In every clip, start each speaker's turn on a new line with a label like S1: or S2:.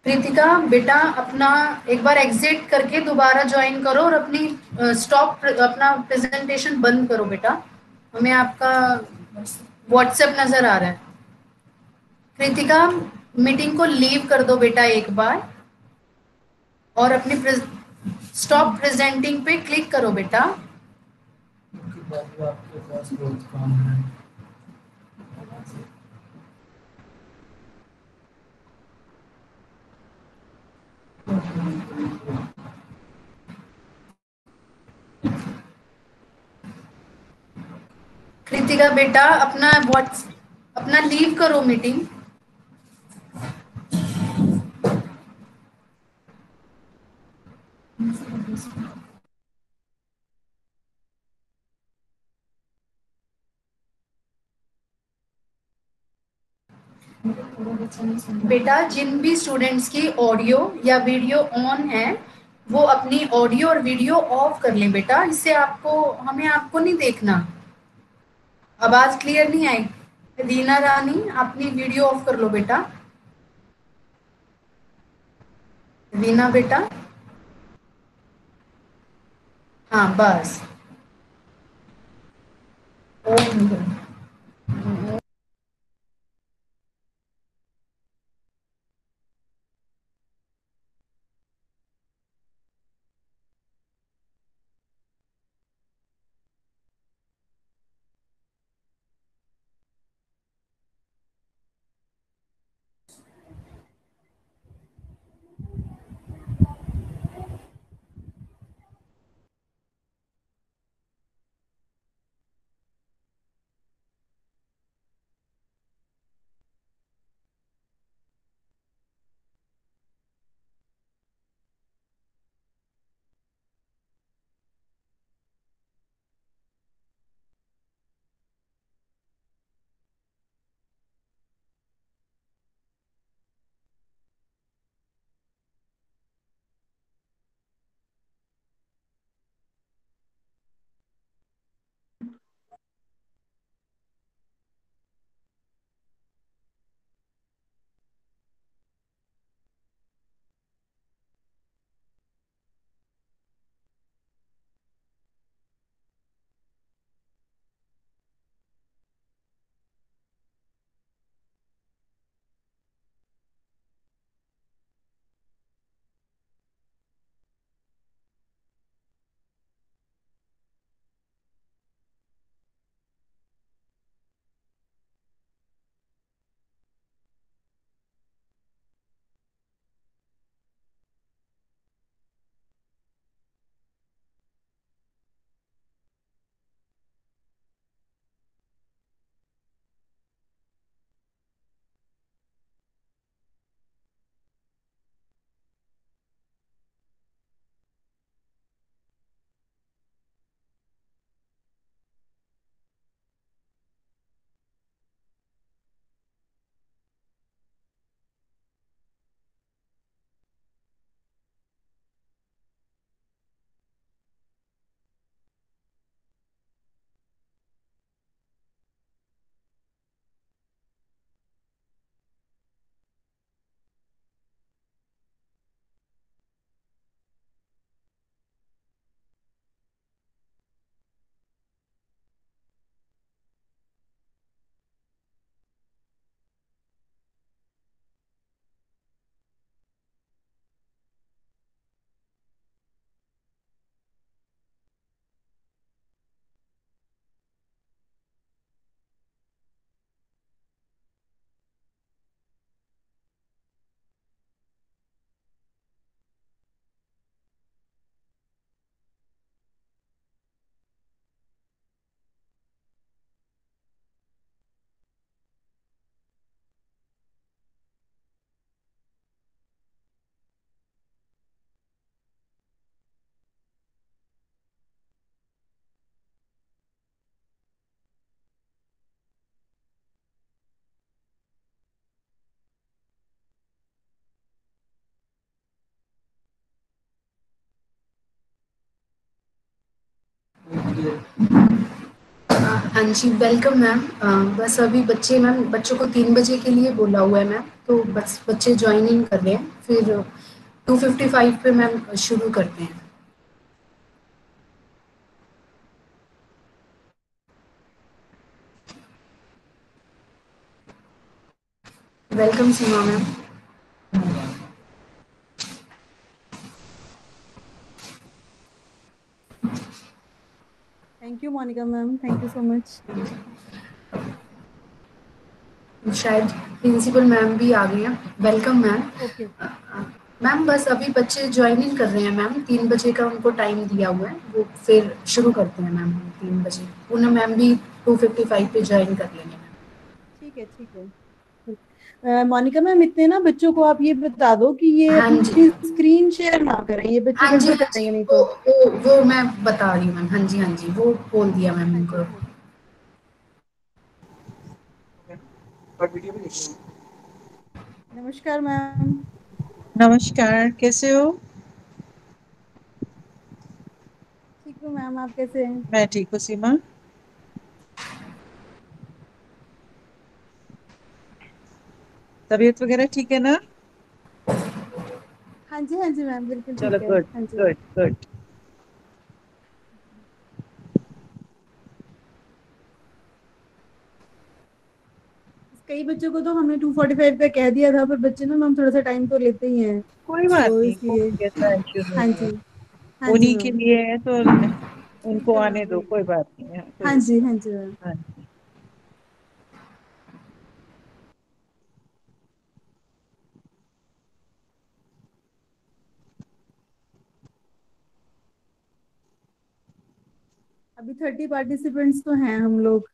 S1: प्रीतिका बेटा, अपना एक बार एग्जिट करके दोबारा ज्वाइन करो और अपनी स्टॉप अपना प्रेजेंटेशन बंद करो बेटा। हमें आपका व्हाट्सएप नजर आ रहा है। कृतिका, मीटिंग को लीव कर दो बेटा एक बार, और अपनी स्टॉप प्रेजेंटिंग पे क्लिक करो बेटा। आपके पास बहुत काम है। कृतिका बेटा, अपना लीव करो मीटिंग। बेटा, जिन भी स्टूडेंट्स की ऑडियो या वीडियो ऑन है, वो अपनी ऑडियो और वीडियो ऑफ कर लें बेटा। इससे हमें आपको नहीं देखना। आवाज क्लियर नहीं आई। रीना रानी, अपनी वीडियो ऑफ कर लो बेटा। रीना बेटा। हाँ, बस। हाँ जी, वेलकम मैम। बस अभी बच्चों को 3 बजे के लिए बोला हुआ है मैम, तो बस बच्चे ज्वाइन इन कर रहे हैं, फिर 2:55 पे मैम शुरू करते हैं। Welcome Seema ma'am.
S2: Thank you Monika ma'am, thank you so much.
S1: शायद प्रिंसिपल मैम भी आ गई हैं। Welcome ma'am.
S2: Okay okay.
S1: Ma'am बस अभी बच्चे ज्वाइन इन कर रहे हैं मैम, 3 बजे का उनको टाइम दिया हुआ है, वो फिर शुरू करते हैं मैम हम 3 बजे। पूनम मैम भी 2:55 पे ज्वाइन कर लेंगे मैम।
S2: ठीक है ठीक है। मोनिका मैम, इतने ना बच्चों को आप ये बता दो कि ये
S1: हाँ जी।
S2: अपनी स्क्रीन शेयर ना करें, ये बच्चे
S1: हाँ जी,
S2: गड़बड़
S1: हाँ जी,
S2: करेंगे नहीं
S1: वो
S2: तो।
S1: वो मैं बता रही हूँ मैम। हाँ जी, हाँ जी, वो बोल दिया मैम
S2: हाँ जी
S1: उनको।
S2: हाँ जी। नमस्कार मैम।
S3: नमस्कार, कैसे हो?
S2: ठीक हूँ मैम, आप कैसे हैं?
S3: मैं ठीक हूँ सीमा। तबीयत वगैरह ठीक है ना?
S2: हाँ जी मैम, बिल्कुल
S3: चलो,
S2: ठीक है,
S3: गुड
S2: हाँ जी।
S3: Good good.
S2: कई बच्चों को तो हमने 2:45 पे कह दिया था, पर बच्चे ना मैम थोड़ा सा टाइम तो लेते ही हैं,
S3: कोई बात
S2: तो
S3: नहीं,
S2: इसलिए।
S3: कोई ऐसा इश्यू
S2: हाँ
S3: नहीं है।
S2: जी। हाँ जी
S3: उन्हीं के
S2: मैम।
S3: लिए है तो उनको
S2: बिल्कुल
S3: आने
S2: मैम
S3: दो, कोई
S2: बिल्कुल।
S3: बात नहीं है, कोई
S2: हाँ जी
S3: ऐसी
S2: हाँ
S3: बात।
S2: जी मैम।
S3: हाँ जी।
S2: अभी 30 पार्टिसिपेंट्स तो हैं हम लोग,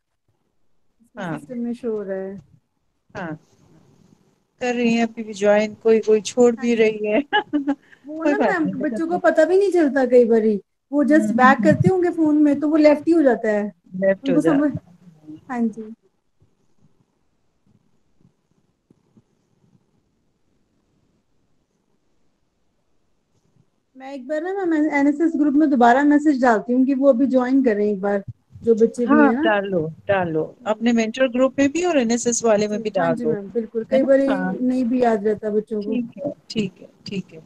S2: इसमें
S3: हाँ
S2: सिस्टम में शो हो रहा है।
S3: हाँ, कर रही है अभी भी ज्वाइन, कोई कोई छोड़
S2: हाँ
S3: भी
S2: जी।
S3: रही है।
S2: वो
S3: कोई
S2: ना
S3: बात
S2: मैम
S3: नहीं,
S2: बच्चों को
S3: मतलब
S2: पता भी नहीं चलता कई बारी, वो जस्ट बैक करते होंगे फोन में तो वो लेफ्ट ही हो जाता है,
S3: लेफ्ट हो
S2: उनको समझ।
S3: जाता
S2: हाँ जी। मैं एक बार ना मैं एनएसएस ग्रुप में दोबारा मैसेज डालती हूँ कि वो अभी ज्वाइन करें एक बार, जो बच्चे
S3: है।
S2: भी
S3: हाँ,
S2: हैं ना।
S3: डालो डालो, अपने
S2: हम्म।
S3: मेंटर ग्रुप में भी और एनएसएस वाले में
S2: जी
S3: भी
S2: हाँ
S3: डाल
S2: जी
S3: दो।
S2: मैम, बिल्कुल,
S3: है
S2: कई
S3: ना?
S2: बारी
S3: हाँ,
S2: नहीं भी याद रहता बच्चों को।
S3: ठीक है ठीक है ठीक है।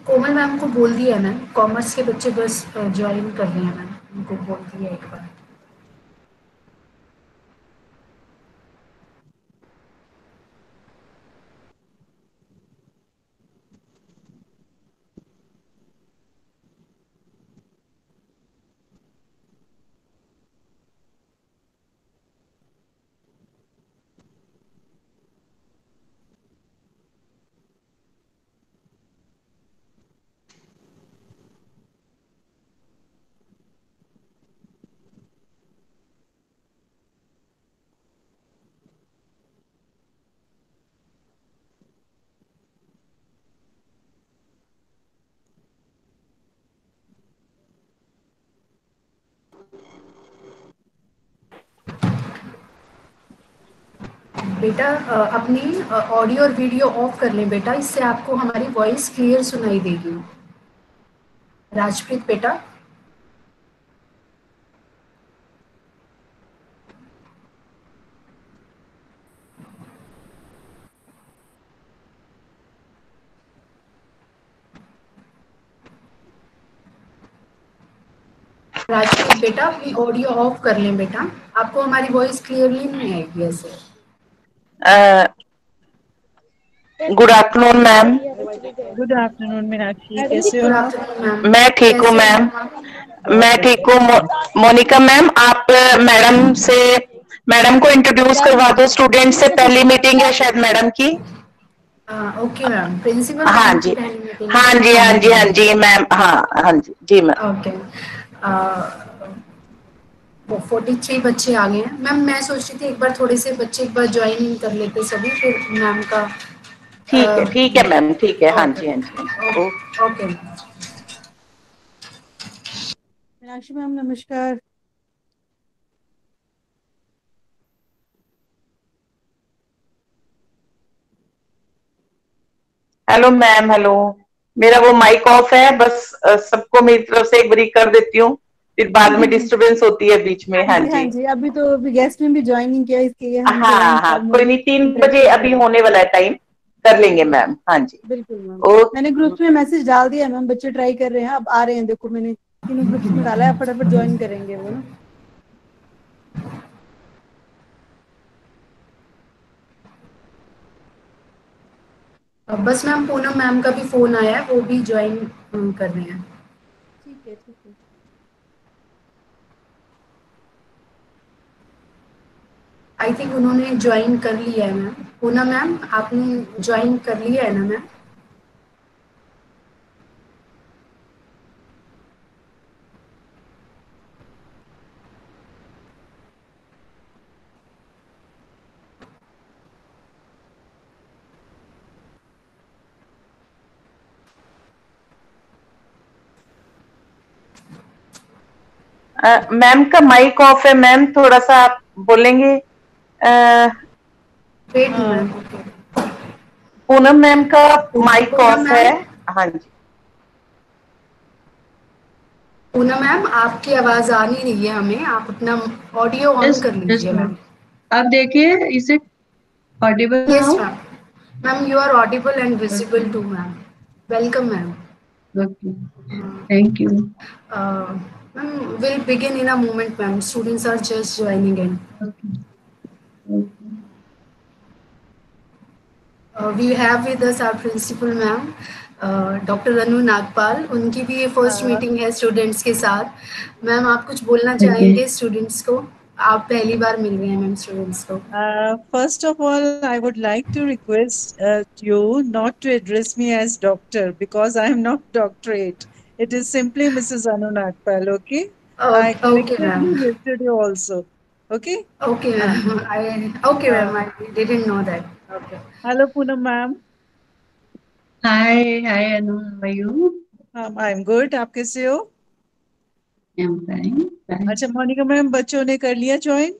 S1: कोमल मैम को बोल दिया है मैम, कॉमर्स के बच्चे बस ज्वाइन कर रहे हैं मैम, उनको बोल दिया एक बार। बेटा अपनी ऑडियो और वीडियो ऑफ कर लें बेटा, इससे आपको हमारी वॉइस क्लियर सुनाई देगी। राजप्रीत बेटा। राजप्रीत बेटा अपनी ऑडियो ऑफ कर लें बेटा, आपको हमारी वॉइस क्लियरली नहीं आएगी ऐसे।
S4: Good afternoon ma'am.
S3: Good afternoon Meenakshi, कैसे हो
S1: गुड
S3: आप?
S1: Afternoon ma'am.
S4: मैं ठीक हूँ
S1: कैसे हैं
S4: मैम।
S1: मैम आप?
S3: बहुत
S4: मैं ठीक
S3: बढ़िया।
S4: हूँ मोनिका मैम, आप मैडम को इंट्रोड्यूस करवा दो स्टूडेंट से, पहली मीटिंग है शायद मैडम की।
S1: ओके मैम, प्रिंसिपल
S4: हाँ
S1: मैम की
S4: जी,
S1: पहली मीटिंग है
S4: हाँ
S1: मैम,
S4: जी,
S1: हाँ
S4: हाँ
S1: जी,
S4: जी,
S1: हाँ
S4: हाँ
S1: जी।
S4: जी मैम, हाँ हाँ जी जी मैम।
S1: ओके। वो 43 बच्चे आ गए हैं मैम, मैं सोच रही थी एक बार थोड़े से बच्चे एक बार ज्वाइन इन कर लेते सभी, फिर मैम का।
S4: ठीक है मैम, ठीक है, हाँ
S1: ओके
S4: जी हाँ जी हाँ जी, ओके।
S1: ओके।
S2: मीनाक्षी मैम नमस्कार।
S4: Hello ma'am, hello. मेरा वो माइक ऑफ है, बस सबको मेरी तरफ से एक बारी कर देती हूँ, फिर बाद में डिस्टरबेंस होती है बीच में। हाँ
S2: हाँ
S4: जी।
S2: जी, अभी तो अभी गेस्ट ने भी ज्वाइन नहीं किया, इसके लिए हम थोड़ा
S4: हाँ हाँ, कोई नहीं, 3 बजे
S2: इंटरेक्शन
S4: अभी होने वाला है टाइम, कर लेंगे मैम। हाँ जी।
S2: बिल्कुल मैम। मैंने
S4: ओके।
S2: ग्रुप्स में मैसेज डाल दिया मैम, बच्चे ट्राई कर रहे हैं, अब आ रहे हैं, देखो मैंने तीनों ग्रुप्स में डाला है, फटाफट ज्वाइन करेंगे वो ना।
S1: बस मैम पूनम मैम का भी फोन आया है, वो भी ज्वाइन कर रहे हैं।
S2: ठीक है ठीक है।
S1: आई थिंक उन्होंने ज्वाइन कर लिया है मैम। पूनम मैम आपने ज्वाइन कर लिया है ना मैम?
S4: मैम का माइक ऑफ है मैम, थोड़ा सा आप बोलेंगे?
S1: वेट
S3: हाँ,
S1: मैम।
S4: पूनम मैम का माइक
S1: पूनम
S4: ऑफ है।
S1: मैम,
S4: हाँ जी।
S1: पूनम मैम आपकी आवाज आ नहीं रही है हमें, आप अपना ऑडियो ऑन
S5: Just
S1: कर
S5: just
S1: लीजिए मैम।
S5: minute. आप देखिए, is it audible
S1: yes
S5: now?
S1: Ma'am. Ma'am you are audible and
S5: Okay.
S1: Visible to ma'am. Welcome ma'am.
S5: Okay. Thank you.
S1: Ma'am will begin in a moment ma'am, students are just joining in.
S5: Okay. Okay.
S1: We have with us our principal ma'am doctor Anu Nagpal. उनकी भी ये first
S3: हाँ।
S1: Meeting है students के साथ। Ma'am आप कुछ बोलना
S5: Okay.
S1: चाहेंगे स्टूडेंट्स को? आप पहली बार मिल रहे हैं मैम स्टूडेंट्स को।
S3: First of all, I would like to request you not to address me as doctor because I am not doctorate. It is simply Mrs. Anu Nagpal, okay? I
S1: okay
S3: corrected
S1: ma'am.
S3: you yesterday also, okay?
S1: Okay
S3: Uh,
S1: ma'am, I okay ma'am, I didn't know that. Okay.
S3: Hello, Poonam ma'am.
S5: Hi Anu, how are you?
S3: I'm good. आप कैसे हो?
S5: I'm fine. Fine.
S3: अच्छा, Monika ma'am, बच्चों ने कर लिया join?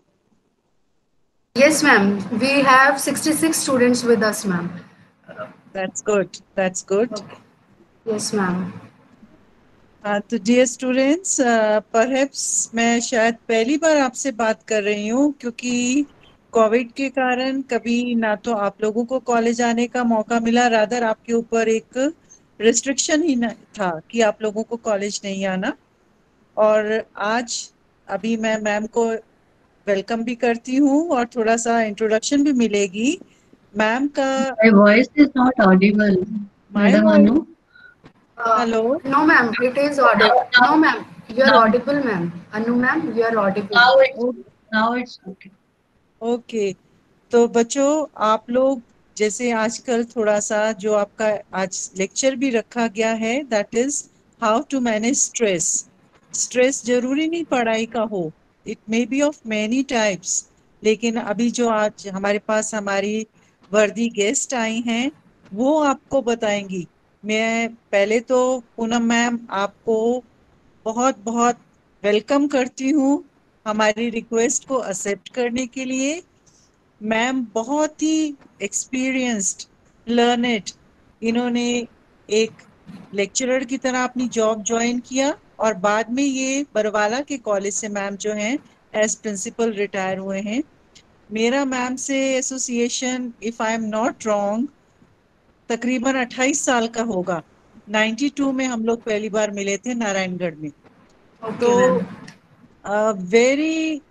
S1: Yes, ma'am. We have 66 students with us, ma'am.
S3: That's good. That's good.
S1: Okay. Yes, ma'am.
S3: तो dear students, perhaps मैं शायद पहली बार आपसे बात कर रही हूँ क्योंकि कोविड के कारण कभी ना तो आप लोगों को कॉलेज आने का मौका मिला, रादर आपके ऊपर एक रिस्ट्रिक्शन ही था कि आप लोगों को कॉलेज नहीं आना। और आज अभी मैं मैम को वेलकम भी करती हूँ और थोड़ा सा इंट्रोडक्शन भी मिलेगी मैम का।
S5: My voice is not audible,
S3: my
S5: Madam
S3: voice.
S5: Anu.
S3: Hello.
S1: No, ma'am. It is audible. No, ma'am. You are
S5: Now,
S1: audible, ma'am. Anu, ma'am, you are audible.
S5: now it's okay.
S3: Okay, तो बच्चों आप लोग जैसे आजकल थोड़ा सा जो आपका आज लेक्चर भी रखा गया है, that is how to manage stress. Stress जरूरी नहीं पढ़ाई का हो, it may be of many types. लेकिन अभी जो आज हमारे पास हमारी वर्दी गेस्ट आई हैं वो आपको बताएंगी। मैं पहले तो पूनम मैम आपको बहुत बहुत वेलकम करती हूँ हमारी रिक्वेस्ट को एक्सेप्ट करने के लिए। मैम बहुत ही एक्सपीरियंस्ड, लर्नेड, इन्होंने एक लेक्चरर की तरह अपनी जॉब ज्वाइन किया और बाद में ये बरवाला के कॉलेज से मैम जो हैं एज प्रिंसिपल रिटायर हुए हैं। मेरा मैम से association, if I am not wrong, तकरीबन 28 साल का होगा। 92 में हम लोग पहली बार मिले थे नारायणगढ़ में।
S1: Okay,
S3: तो
S1: ma'am.
S3: Very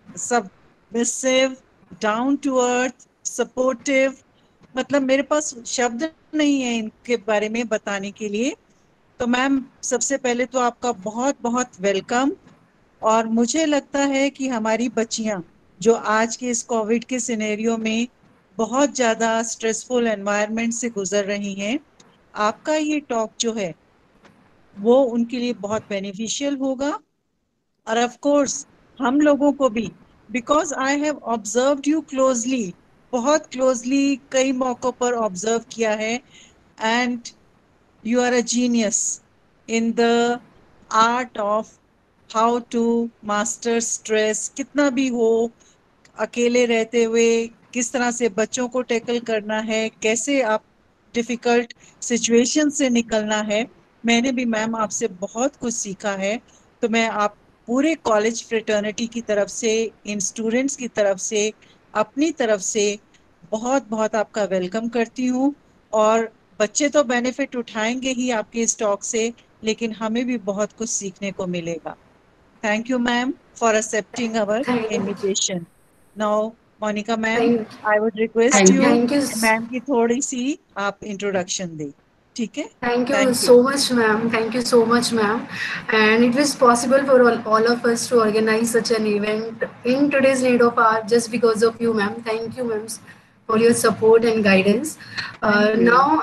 S3: submissive, down to earth, supportive, मतलब मेरे पास शब्द नहीं है इनके बारे में बताने के लिए। तो मैम सबसे पहले तो आपका बहुत बहुत वेलकम। और मुझे लगता है कि हमारी बच्चियां जो आज के इस कोविड के सिनेरियो में बहुत ज्यादा स्ट्रेसफुल एनवायरनमेंट से गुजर रही हैं, आपका ये टॉक जो है वो उनके लिए बहुत बेनिफिशियल होगा। और ऑफ कोर्स हम लोगों को भी, because I have observed you closely, बहुत क्लोजली कई मौकों पर ऑब्जर्व किया है। And you are a genius in the art of how to master stress. कितना भी हो, अकेले रहते हुए किस तरह से बच्चों को टैकल करना है, कैसे आप डिफिकल्ट सिचुएशन से निकलना है। मैंने भी मैम आपसे बहुत कुछ सीखा है, तो मैं आप पूरे कॉलेज फ्रेटर्निटी की तरफ से, इन स्टूडेंट्स की तरफ से, अपनी तरफ से बहुत बहुत आपका वेलकम करती हूँ। और बच्चे तो बेनिफिट उठाएंगे ही आपके इस टॉक से, लेकिन हमें भी बहुत कुछ सीखने को मिलेगा। Thank you, ma'am, for accepting our
S1: Thank,
S3: invitation. Now, Monica ma'am,
S1: thank,
S3: I would request
S5: Thank
S3: you,
S5: you.
S1: thank you.
S3: ma'am की थोड़ी सी आप introduction दें, ठीक है?
S1: Thank you
S3: Thank you.
S1: so much, ma'am. Thank you so much, ma'am. And it was possible for all of us to organize such an event in today's need of hour just because of you, ma'am. Thank you, ma'am, for your support and guidance.
S3: Thank you.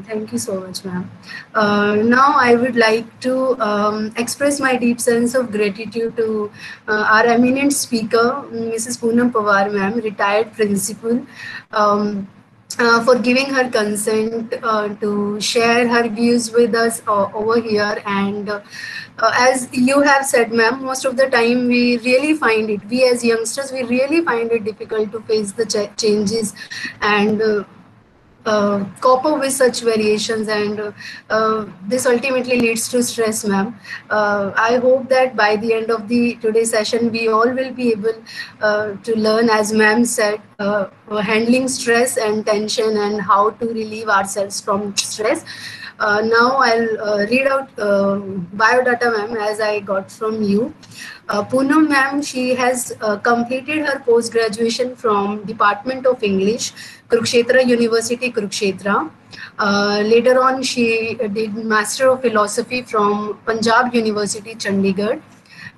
S1: Thank you so much, ma'am. Now, I would like to express my deep sense of gratitude to our eminent speaker, Mrs. Poonam Pawar, ma'am, retired principal. For giving her consent to share her views with us over here. And as you have said, ma'am, most of the time we really find it, we as youngsters, we really find it difficult to face the changes and cope up with such variations, and this ultimately leads to stress, ma'am. I hope that by the end of the today's session we all will be able to learn, as ma'am said, handling stress and tension and how to relieve ourselves from stress. Now I'll read out biodata, ma'am, as I got from you. Poonam, ma'am, she has completed her post-graduation from Department of English, Kurukshetra University, Kurukshetra. Later on, she did Master of Philosophy from Punjab University, Chandigarh.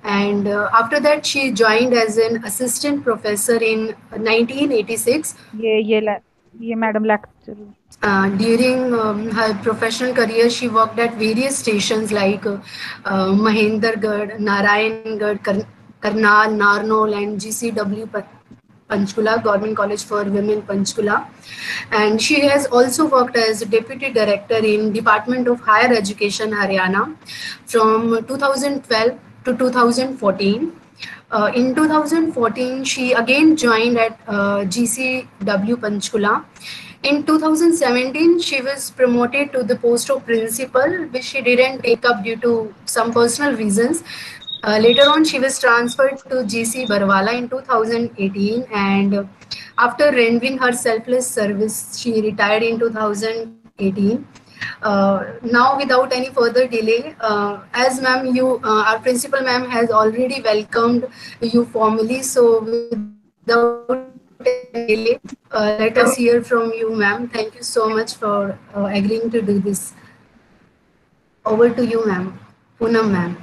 S1: And after that, she joined as an assistant professor in 1986.
S2: ये madam lecture
S1: During her professional career, she worked at various stations like Mahendragarh, Narayangarh, Karnal, Narnol, and GCW Panchkula, Government College for Women, Panchkula. And she has also worked as Deputy Director in Department of Higher Education, Haryana, from 2012 to 2014. In 2014, she again joined at GCW Panchkula. In 2017, she was promoted to the post of principal, which she didn't take up due to some personal reasons. Later on, she was transferred to GC Barwala in 2018, and after rendering her selfless service, she retired in 2018. Now, without any further delay, as ma'am, our principal ma'am has already welcomed you formally. So, without any delay, let us hear from you, ma'am. Thank you so much for agreeing to do this. Over to you, ma'am. Poonam, ma'am.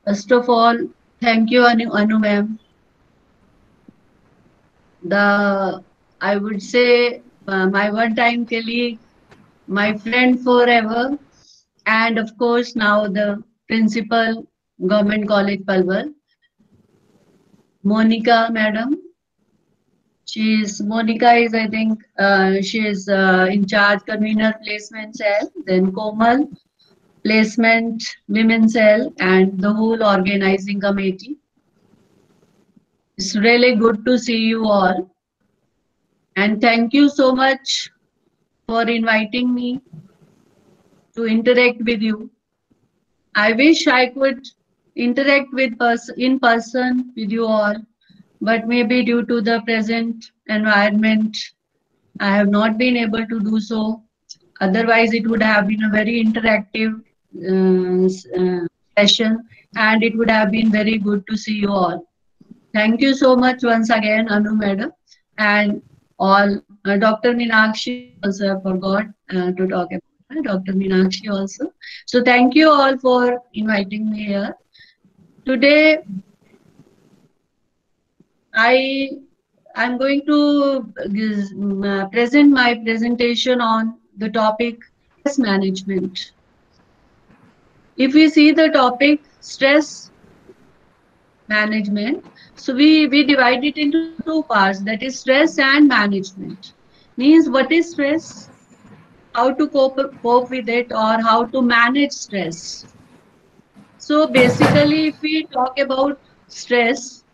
S5: First of all, thank you, Anu ma'am. I would say my one-time colleague, my friend forever, and of course now the principal, Government College Palwal, Monica madam. Monica is, I think, she is in charge convener placement cell, then Komal, placement women cell, and the whole organizing committee. It's really good to see you all. And thank you so much for inviting me to interact with you. I wish I could interact with in person with you all, but maybe due to the present environment, I have not been able to do so. Otherwise, it would have been a very interactive session, and it would have been very good to see you all. Thank you so much once again, Anu madam, and all. Dr. Meenakshi also, I forgot to talk about her, Dr. Meenakshi also. So thank you all for inviting me here. Today, I'm going to present my presentation on the topic stress management. If we see the topic stress management, so we divide it into two parts, that is stress and management. Means what is stress, how to cope with it, or how to manage stress. So basically, if we talk about stress,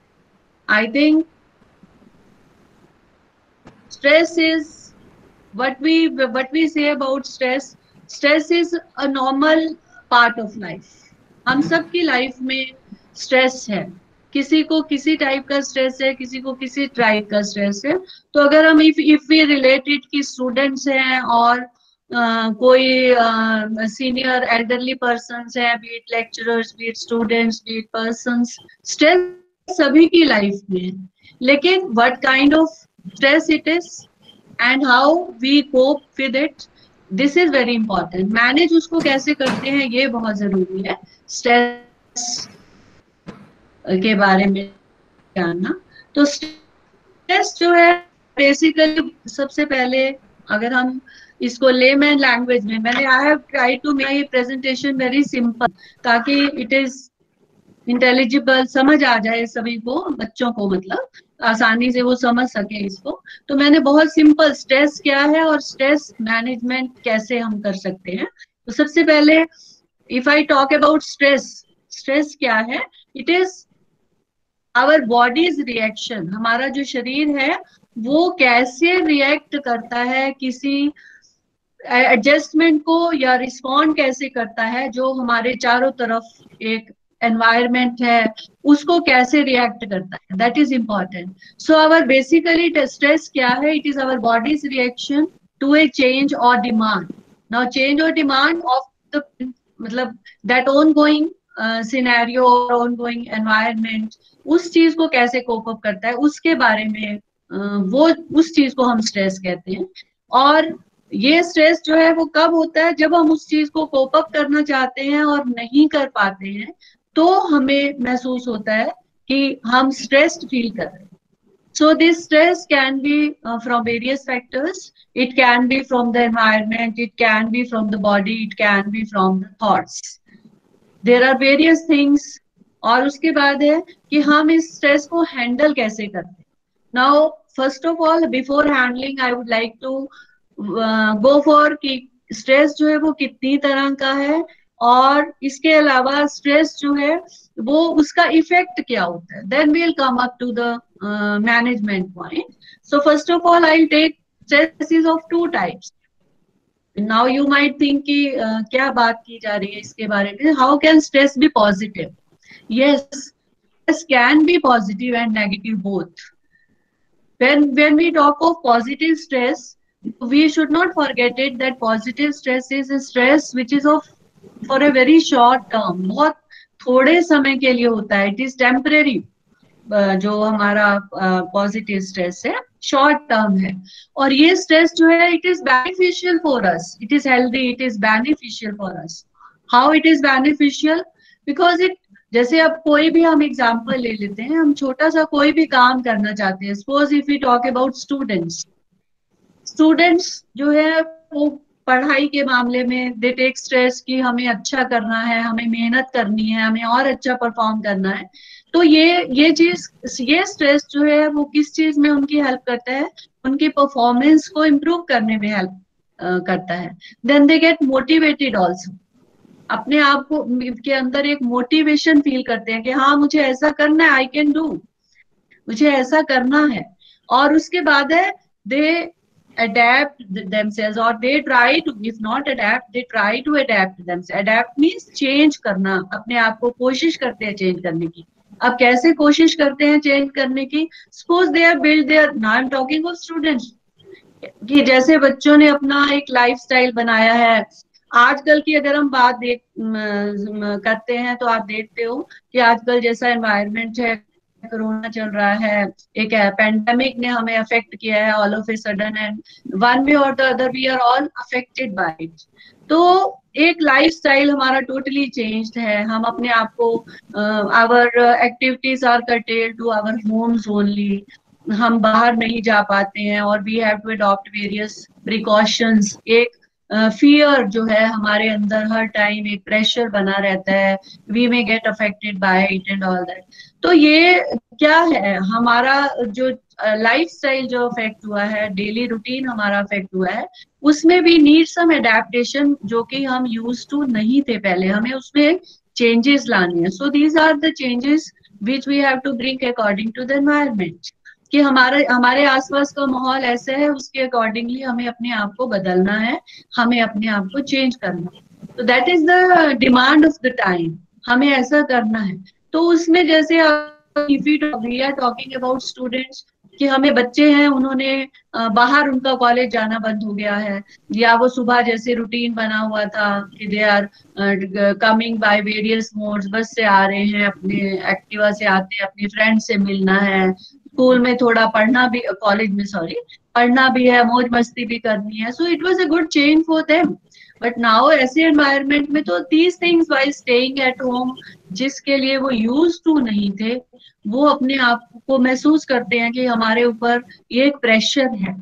S5: I think stress is what we say about stress is a normal part of life. हम सबकी life में stress है, किसी को किसी type का stress है, किसी को किसी टाइप का स्ट्रेस है. तो अगर हम इफ वी रिलेटेड की स्टूडेंट्स हैं और कोई सीनियर एल्डरली पर्सन्स हैं, be it lecturers, be it students, be it persons, stress सभी की लाइफ में है. लेकिन what kind of stress it is and how we cope with it, this is very important. Manage उसको कैसे करते हैं ये बहुत जरूरी है स्ट्रेस के बारे में जानना. तो स्ट्रेस जो है बेसिकली सबसे पहले अगर हम इसको लेमैन लैंग्वेज में, मैंने I have try to make ये प्रेजेंटेशन वेरी सिंपल ताकि इट इज इंटेलिजिबल, समझ आ जाए सभी को, बच्चों को मतलब आसानी से वो समझ सके इसको. तो मैंने बहुत सिंपल स्ट्रेस क्या है और स्ट्रेस मैनेजमेंट कैसे हम कर सकते हैं. तो सबसे पहले if I talk about stress, stress क्या है? It is our body's reaction. हमारा जो शरीर है वो कैसे रिएक्ट करता है किसी एडजस्टमेंट को, या रिस्पॉन्ड कैसे करता है जो हमारे चारों तरफ एक एनवायरमेंट है उसको कैसे रिएक्ट करता है. That is important. So our basically stress क्या है? It is our body's reaction to a change और डिमांड. नाउ चेंज और डिमांड ऑफ द मतलब दैट ऑन गोइंग सिनेरियो और ऑन गोइंग एनवायरमेंट, उस चीज को कैसे कोप अप करता है उसके बारे में वो उस चीज को हम स्ट्रेस कहते हैं. और ये स्ट्रेस जो है वो कब होता है? जब हम उस चीज को कोप अप करना चाहते हैं और नहीं कर पाते हैं तो हमें महसूस होता है कि हम स्ट्रेस्ड फील कर रहे हैं. So this stress can be from various factors. It can be from the environment, it can be from the body, it can be from the thoughts. There are various things. और उसके बाद है कि हम इस स्ट्रेस को handle कैसे करते हैं. Now first of all, before handling, I would like to go for कि स्ट्रेस जो है वो कितनी तरह का है और इसके अलावा स्ट्रेस जो है वो उसका इफेक्ट क्या होता है. Then we'll come up to the management point. So first of all, I'll take stresses of two types. Now you might think कि क्या बात की जा रही है इसके बारे में. How can stress be positive? Yes, stress can be positive and negative both. When we talk of positive stress, we should not forget it that positive stress is a stress which is of for a very short term. बहुत थोड़े समय के लिए होता है. It is temporary. जो हमारा positive stress है शॉर्ट टर्म है. और ये स्ट्रेस जो है it is beneficial for us, it is healthy, it is beneficial for us. How it is beneficial? Because it, जैसे अब कोई भी हम एग्जांपल ले लेते हैं, हम छोटा सा कोई भी काम करना चाहते हैं. Suppose if we talk about students, students जो है वो पढ़ाई के मामले में दे टेक स्ट्रेस कि हमें अच्छा करना है, हमें मेहनत करनी है, हमें और अच्छा परफॉर्म करना है. तो ये चीज, ये स्ट्रेस जो है वो किस चीज में उनकी हेल्प करता है? उनकी परफॉर्मेंस को इम्प्रूव करने में हेल्प करता है. Then they get motivated also. अपने आप को के अंदर एक मोटिवेशन फील करते हैं कि हाँ मुझे ऐसा करना है, आई कैन डू, मुझे ऐसा करना है. और उसके बाद है दे adapt themselves or they try to, if not adapt, they try to adapt themselves. Adapt means change करना, अपने आप को कोशिश करते हैं चेंज करने की. अब कैसे कोशिश करते हैं चेंज करने की? Suppose they have built their, now I'm talking of students, कि जैसे बच्चों ने अपना एक लाइफस्टाइल बनाया है. आजकल की अगर हम बात करते हैं तो आप देखते हो कि आजकल जैसा एनवायरनमेंट है, कोरोना चल रहा है, एक पेंडेमिक ने हमें अफेक्ट किया है all of a sudden, and one way और the other we are all affected by it. तो एक लाइफस्टाइल हमारा टोटली चेंज्ड है. हम अपने आप को, our activities are curtailed to our homes only. हम बाहर नहीं जा पाते हैं और we have to adopt various precautions. एक फियर जो है हमारे अंदर हर टाइम एक प्रेशर बना रहता है. We may get affected by it and all that. तो ये क्या है? हमारा जो लाइफस्टाइल जो अफेक्ट हुआ है, डेली रूटीन हमारा अफेक्ट हुआ है, उसमें भी नीड सम एडेप्टेशन जो कि हम यूज टू नहीं थे पहले. हमें उसमें चेंजेस लानी है. So these are the changes which we have to bring according to the environment. कि हमारे आसपास का माहौल ऐसा है, उसके अकॉर्डिंगली हमें अपने आप को बदलना है, हमें अपने आप को चेंज करना है। तो that is the demand of the time, हमें ऐसा करना है। तो उसमें जैसे we are talking about students, कि हमें बच्चे हैं, उन्होंने बाहर उनका कॉलेज जाना बंद हो गया है, या वो सुबह जैसे रूटीन बना हुआ था कि they are coming by various modes, bus से आ रहे हैं, अपने एक्टिवा से आते हैं, अपने फ्रेंड से मिलना है, स्कूल में थोड़ा पढ़ना भी, कॉलेज में सॉरी, पढ़ना भी है, मौज मस्ती भी करनी है। So it was a good change for them. But now ऐसे एनवायरनमेंट में तो these things while staying at home, जिसके लिए वो यूज टू नहीं थे, वो अपने आप को महसूस करते हैं कि हमारे ऊपर ये एक प्रेशर है।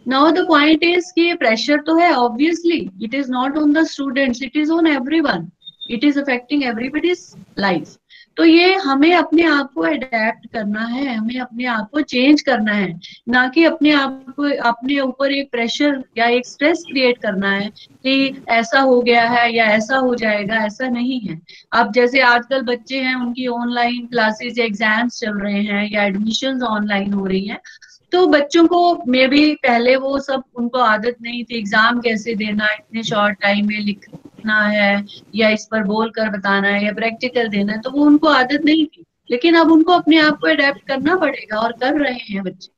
S5: नाउ द पॉइंट इज कि ये प्रेशर तो है, obviously it is not on the students, it is on everyone, it is affecting everybody's life. तो ये हमें अपने आप को अडेप्ट करना है, हमें अपने आप को चेंज करना है, ना कि अपने आप को अपने ऊपर एक प्रेशर या एक स्ट्रेस क्रिएट करना है कि ऐसा हो गया है या ऐसा हो जाएगा। ऐसा नहीं है। अब जैसे आजकल बच्चे हैं, उनकी ऑनलाइन क्लासेस या एग्जाम्स चल रहे हैं, या एडमिशंस ऑनलाइन हो रही हैं, तो बच्चों को मे बी पहले वो सब उनको आदत नहीं थी, एग्जाम कैसे देना, इतने शॉर्ट टाइम में लिखना है, या इस पर बोल कर बताना है, या प्रैक्टिकल देना है, तो वो उनको आदत नहीं थी। लेकिन अब उनको अपने आप को अडेप्ट करना पड़ेगा, और कर रहे हैं बच्चे।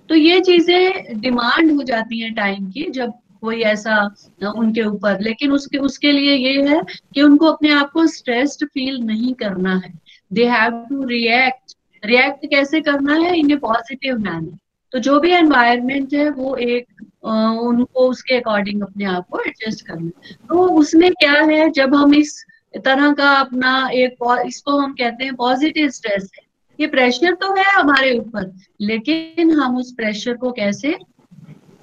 S5: तो ये चीजें डिमांड हो जाती हैं टाइम की, जब कोई ऐसा उनके ऊपर, लेकिन उसके लिए ये है कि उनको अपने आप को स्ट्रेस्ड फील नहीं करना है। दे हैव टू रिएक्ट कैसे करना है, इन ए पॉजिटिव मैनर। तो जो भी एनवायरनमेंट है वो एक उनको उसके अकॉर्डिंग अपने आप को एडजस्ट करना है। तो उसमें क्या है, जब हम इस तरह का अपना एक, इसको हम कहते हैं पॉजिटिव स्ट्रेस है, ये प्रेशर तो है हमारे ऊपर, लेकिन हम उस प्रेशर को कैसे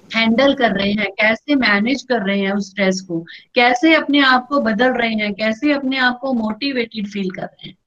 S5: हैंडल कर रहे हैं, कैसे मैनेज कर रहे हैं उस स्ट्रेस को, कैसे अपने आप को बदल रहे हैं, कैसे अपने आप को मोटिवेटेड फील कर रहे हैं।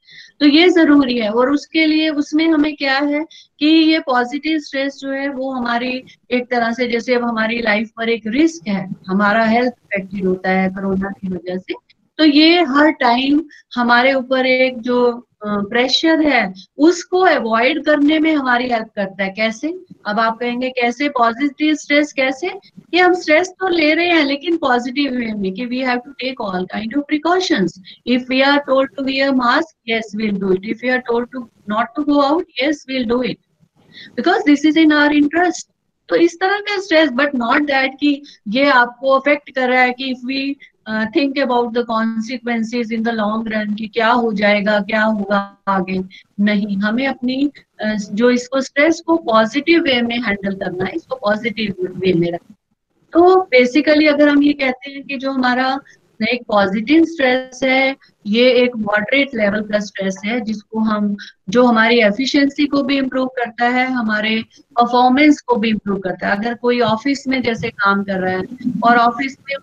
S5: तो ये जरूरी है। और उसके लिए उसमें हमें क्या है कि ये पॉजिटिव स्ट्रेस जो है वो हमारी एक तरह से, जैसे अब हमारी लाइफ पर एक रिस्क है, हमारा हेल्थ अफेक्टेड होता है कोरोना की वजह से, तो ये हर टाइम हमारे ऊपर एक जो प्रेशर है उसको अवॉइड करने में हमारी हेल्प करता है। कैसे? अब आप कहेंगे कैसे पॉजिटिव स्ट्रेस, कैसे कि हम स्ट्रेस तो ले रहे हैं लेकिन पॉजिटिव वे में, कि we have to take all kind of precautions. If we are told to wear mask, yes we'll do it. If we are told to not to go out, yes we'll do it, because this is in our interest. तो इस तरह का stress, but not that कि ये आपको affect कर रहा है कि if we think about the consequences in the long run, कि क्या हो जाएगा, क्या होगा आगे। नहीं, हमें अपनी जो इसको स्ट्रेस को पॉजिटिव वे में हैंडल करना है, इसको पॉजिटिव वे में रखना। तो बेसिकली अगर हम ये कहते हैं कि जो हमारा एक पॉजिटिव स्ट्रेस है, ये एक मॉडरेट लेवल का स्ट्रेस है, जिसको हम, जो हमारी एफिशिएंसी को भी इम्प्रूव करता है, हमारे परफॉर्मेंस को भी इम्प्रूव करता है। अगर कोई ऑफिस में जैसे काम कर रहा है और ऑफिस में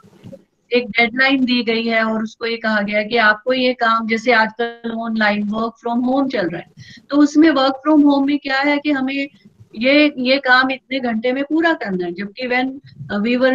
S5: एक डेडलाइन दी गई है और उसको ये कहा गया है कि आपको ये काम, जैसे आजकल ऑनलाइन वर्क फ्रॉम होम चल रहा है, तो उसमें वर्क फ्रॉम होम में क्या है कि हमें ये काम इतने घंटे में पूरा करना है। जबकि when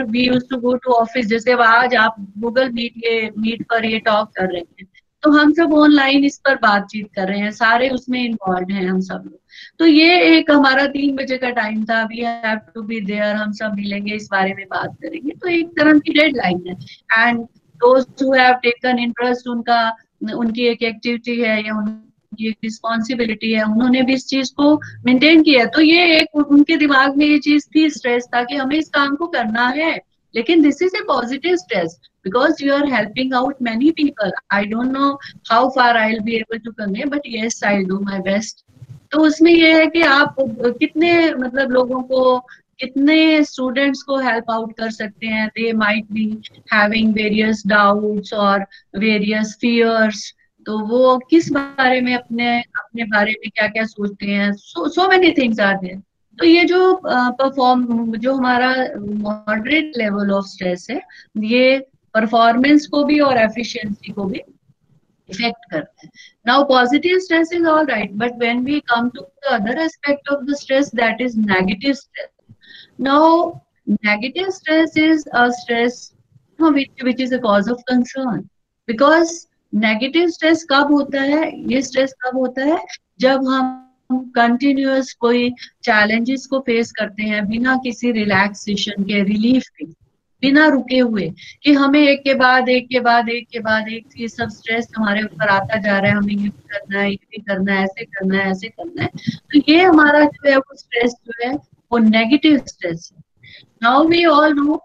S5: we used to go to office, जैसे आज आप गूगल मीट पर ये टॉक कर रहे हैं, तो हम सब ऑनलाइन इस पर बातचीत कर रहे हैं, सारे उसमें इन्वॉल्व हैं हम सब लोग। तो ये एक हमारा 3 बजे का टाइम था, we have to be there, हम सब मिलेंगे, इस बारे में बात करेंगे। तो एक तरह की डेडलाइन है, एंड दोस्त हु हैव टेकन इंटरेस्ट, उनकी एक एक्टिविटी है या उनकी एक रिस्पॉन्सिबिलिटी है, उन्होंने भी इस चीज को मेंटेन किया। तो ये एक उनके दिमाग में ये चीज थी, स्ट्रेस था कि हमें इस काम को करना है, लेकिन this is a positive stress because you are helping out many people. I don't know how far I'll be able to convey, but yes, I'll do my best. तो उसमें ये है कि आप कितने, मतलब लोगों को, कितने स्टूडेंट्स को हेल्प आउट कर सकते हैं। दे might be having various doubts और वेरियस फियर्स, तो वो किस बारे में, अपने अपने बारे में क्या क्या सोचते हैं। So many things are there. तो ये जो जो हमारा मॉडरेट लेवल ऑफ स्ट्रेस है, ये परफॉर्मेंस को भी और एफिशिएंसी को भी इफेक्ट करता है। Now positive stress is all right, but when we come to the other aspect of the stress, that is negative stress. Now negative stress is a stress which is a cause of concern, because negative stress कब होता है, ये stress कब होता है, जब हम continuous कोई चैलेंजेस को फेस करते हैं बिना किसी रिलैक्सेशन के, रिलीफ के, बिना रुके हुए, कि हमें एक के बाद एक के बाद एक के बाद एक ये सब स्ट्रेस हमारे ऊपर आता जा रहा है, हमें ये भी करना है, ये भी करना है, ऐसे करना है, ऐसे करना है, तो ये हमारा जो है वो स्ट्रेस जो है वो नेगेटिव स्ट्रेस है. Now we all know,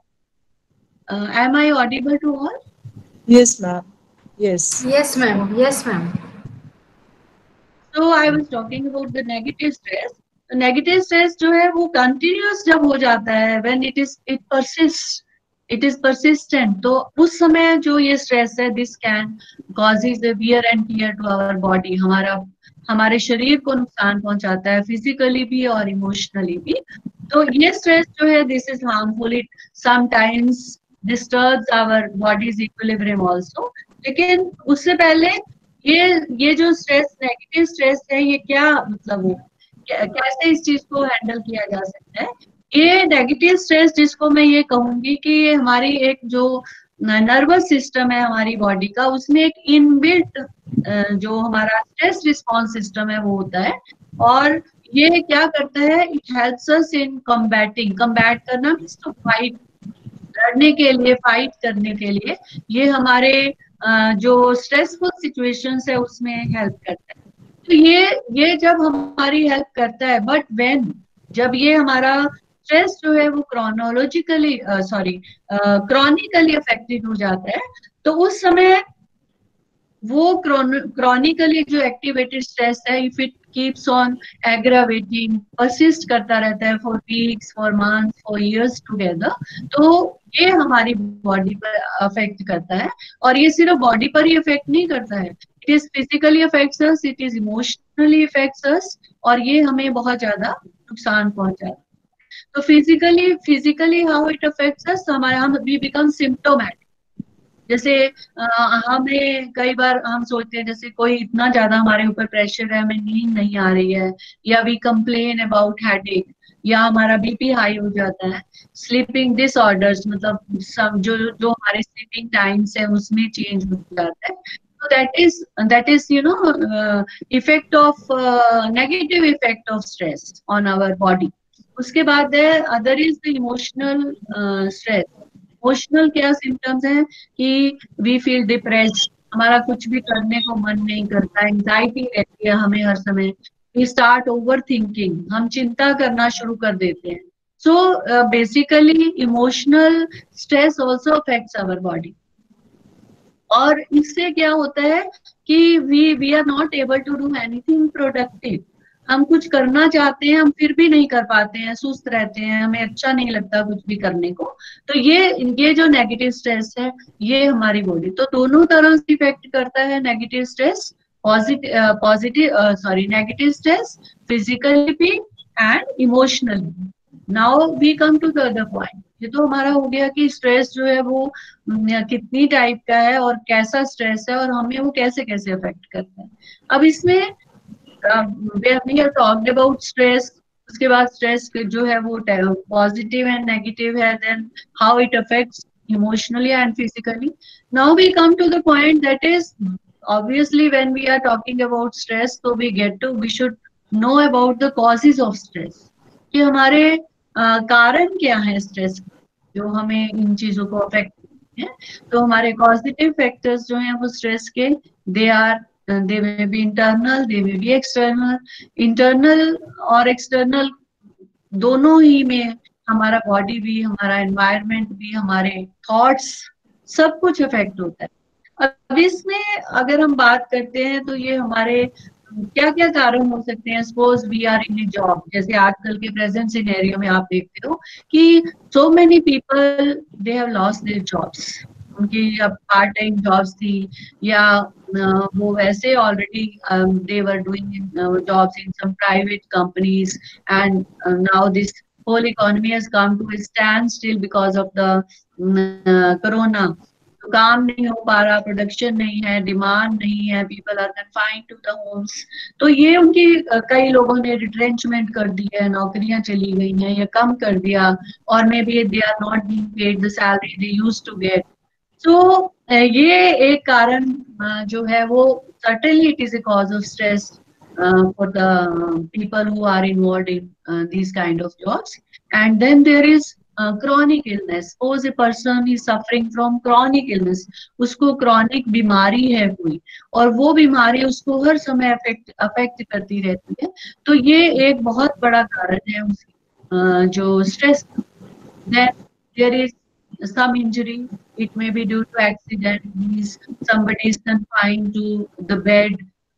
S5: am I audible to all?
S3: Yes, ma'am. Yes.
S1: Yes, ma'am. Yes, ma'am.
S5: So I was talking about the negative stress. तो नेगेटिव स्ट्रेस जो है वो कंटिन्यूअस जब हो जाता है, when it is persistent, तो उस समय जो ये स्ट्रेस है, this can causes a wear and tear to our body, हमारे शरीर को नुकसान पहुंचाता है, फिजिकली भी और इमोशनली भी. तो ये स्ट्रेस जो है, this is harmful, it sometimes disturbs our body's equilibrium also. लेकिन उससे पहले ये जो स्ट्रेस, नेगेटिव स्ट्रेस है, ये क्या मतलब है, कैसे इस चीज को हैंडल किया जा सकता है? ये नेगेटिव स्ट्रेस जिसको मैं ये कहूंगी कि ये हमारी एक जो नर्वस सिस्टम है हमारी बॉडी का, उसमें एक इनबिल्ट जो हमारा स्ट्रेस रिस्पॉन्स सिस्टम है वो होता है. और ये क्या करता है, it helps us in combating, combat करना मीन्स टू फाइट, लड़ने के लिए, फाइट करने के लिए ये हमारे जो स्ट्रेसफुल सिचुएशंस है उसमें हेल्प करता है. तो ये जब हमारी हेल्प करता है, बट व्हेन, जब ये हमारा स्ट्रेस जो है वो क्रॉनिकली अफेक्टेड हो जाता है, तो उस समय वो क्रॉनिकली जो एक्टिवेटेड स्ट्रेस है, if it keeps on aggravating, persist करता रहता है for weeks, for months, for years together, तो ये हमारी बॉडी पर अफेक्ट करता है. और ये सिर्फ बॉडी पर ही अफेक्ट नहीं करता है, it is physically affects us, it is emotionally affects us, और ये हमें बहुत ज्यादा नुकसान पहुंचाता है. तो physically how it affects us, हम वी बिकम सिम्प्टोमैटिक. जैसे हमें कई बार हम सोचते हैं, जैसे कोई इतना ज्यादा हमारे ऊपर प्रेशर है, हमें नींद नहीं आ रही है, या वी कंप्लेन अबाउट हेडेक, या हमारा बीपी हाई हो जाता है, स्लीपिंग डिसऑर्डर्स, मतलब सब जो हमारे स्लीपिंग टाइम्स है उसमें चेंज हो जाता है. So that is effect of negative effect of stress on our body. उसके बाद है other is the emotional stress. Emotional क्या सिम्टम्स हैं कि वी फील डिप्रेस्ड, हमारा कुछ भी करने को मन नहीं करता, एंजाइटी रहती है हमें हर समय, वी स्टार्ट ओवर थिंकिंग, हम चिंता करना शुरू कर देते हैं. So basically emotional stress also affects our body. और इससे क्या होता है कि we are not able to do anything productive. हम कुछ करना चाहते हैं, हम फिर भी नहीं कर पाते हैं, सुस्त रहते हैं, हमें अच्छा नहीं लगता कुछ भी करने को. तो ये जो नेगेटिव स्ट्रेस है ये हमारी बॉडी, तो दोनों तरह से इफेक्ट करता है negative stress, negative stress physically भी and emotionally. Now we come to the other point. ये तो हमारा हो गया कि स्ट्रेस जो है वो कितनी टाइप का है और कैसा स्ट्रेस है और हमें वो कैसे कैसे अफेक्ट करता है. अब इसमें we have talked about stress. उसके बाद स्ट्रेस जो है वो पॉजिटिव एंड नेगेटिव है, then how it affects emotionally and physically. Now we come to the point that is obviously when we are talking about stress, so we should know about the causes of stress, कि हमारे कारण क्या है stress जो हमें इन चीजों को affect करते हैं. तो हमारे पॉजिटिव फैक्टर्स जो हैं वो स्ट्रेस के, they may be internal, they may be external. Internal और external दोनों ही में हमारा बॉडी भी, हमारा एनवायरनमेंट भी, हमारे थॉट्स, सब कुछ अफेक्ट होता है. अब इसमें अगर हम बात करते हैं तो ये हमारे क्या क्या कारण हो सकते हैं. Suppose we are in a job, जैसे आजकल के प्रेजेंट सिनेरियो में आप देखते हो कि so many people they have lost their jobs. उनकी अब पार्ट टाइम जॉब्स थी, या वो वैसे already they were doing jobs in some private companies, and now this whole economy has come to a standstill because of the corona. तो काम नहीं हो पा रहा, प्रोडक्शन नहीं है, डिमांड नहीं है, people are confined to the homes. तो ये उनकी कई लोगों ने रिट्रेंचमेंट कर दी है, नौकरियां चली गई हैं या कम कर दिया, और maybe they are not being paid the salary they used to get. तो ये एक कारण जो है वो certainly it is a cause of stress. for the people who are involved in these kind of jobs. And then there is chronic illness. Suppose a person is suffering from chronic illness, उसको chronic बीमारी है कोई, और वो बीमारी उसको हर समय affect करती रहती है, तो ये एक बहुत बड़ा कारण है उसकी जो stress. Then there is some injury. It may be due to accident. Somebody is confined to the bed,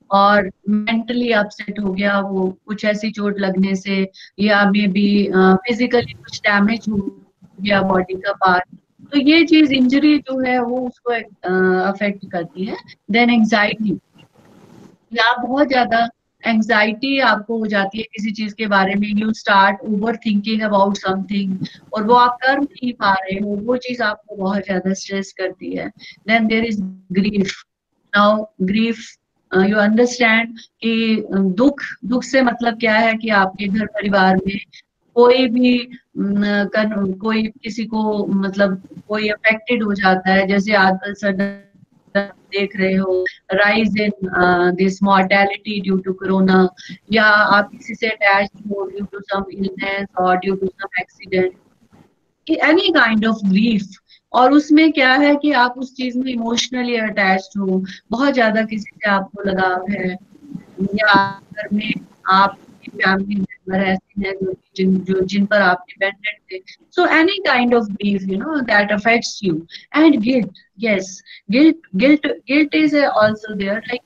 S5: और मेंटली अपसेट हो गया वो कुछ ऐसी चोट लगने से, या मे बी फिजिकली कुछ डैमेज हो गया बॉडी का पार्ट. तो ये चीज इंजरी जो है वो उसको अफेक्ट करती है. देन एंजाइटी, या बहुत ज्यादा एंजाइटी आपको हो जाती है किसी चीज के बारे में. You start over thinking about something, और वो आप कर नहीं पा रहे हो, वो चीज आपको बहुत ज्यादा स्ट्रेस करती है. Then there is grief. Now grief, you understand कि दुख से मतलब क्या है कि आपके घर परिवार में कोई भी कोई किसी को मतलब कोई अफेक्टेड हो जाता है. जैसे आजकल सडन देख रहे हो rise in this mortality due to corona, या आप किसी से अटैच्ड हो ड्यू टू सम इलनेस और due to some accident, any kind of grief. और उसमें क्या है कि आप उस चीज में इमोशनली अटैच्ड हो, बहुत ज्यादा किसी से आपको लगाव है, या घर में आपकी फैमिली मेंबर ऐसे हैं जिन पर आप डिपेंडेंट थे. So any kind of grief that affects you. And guilt, yes, guilt is also there. Like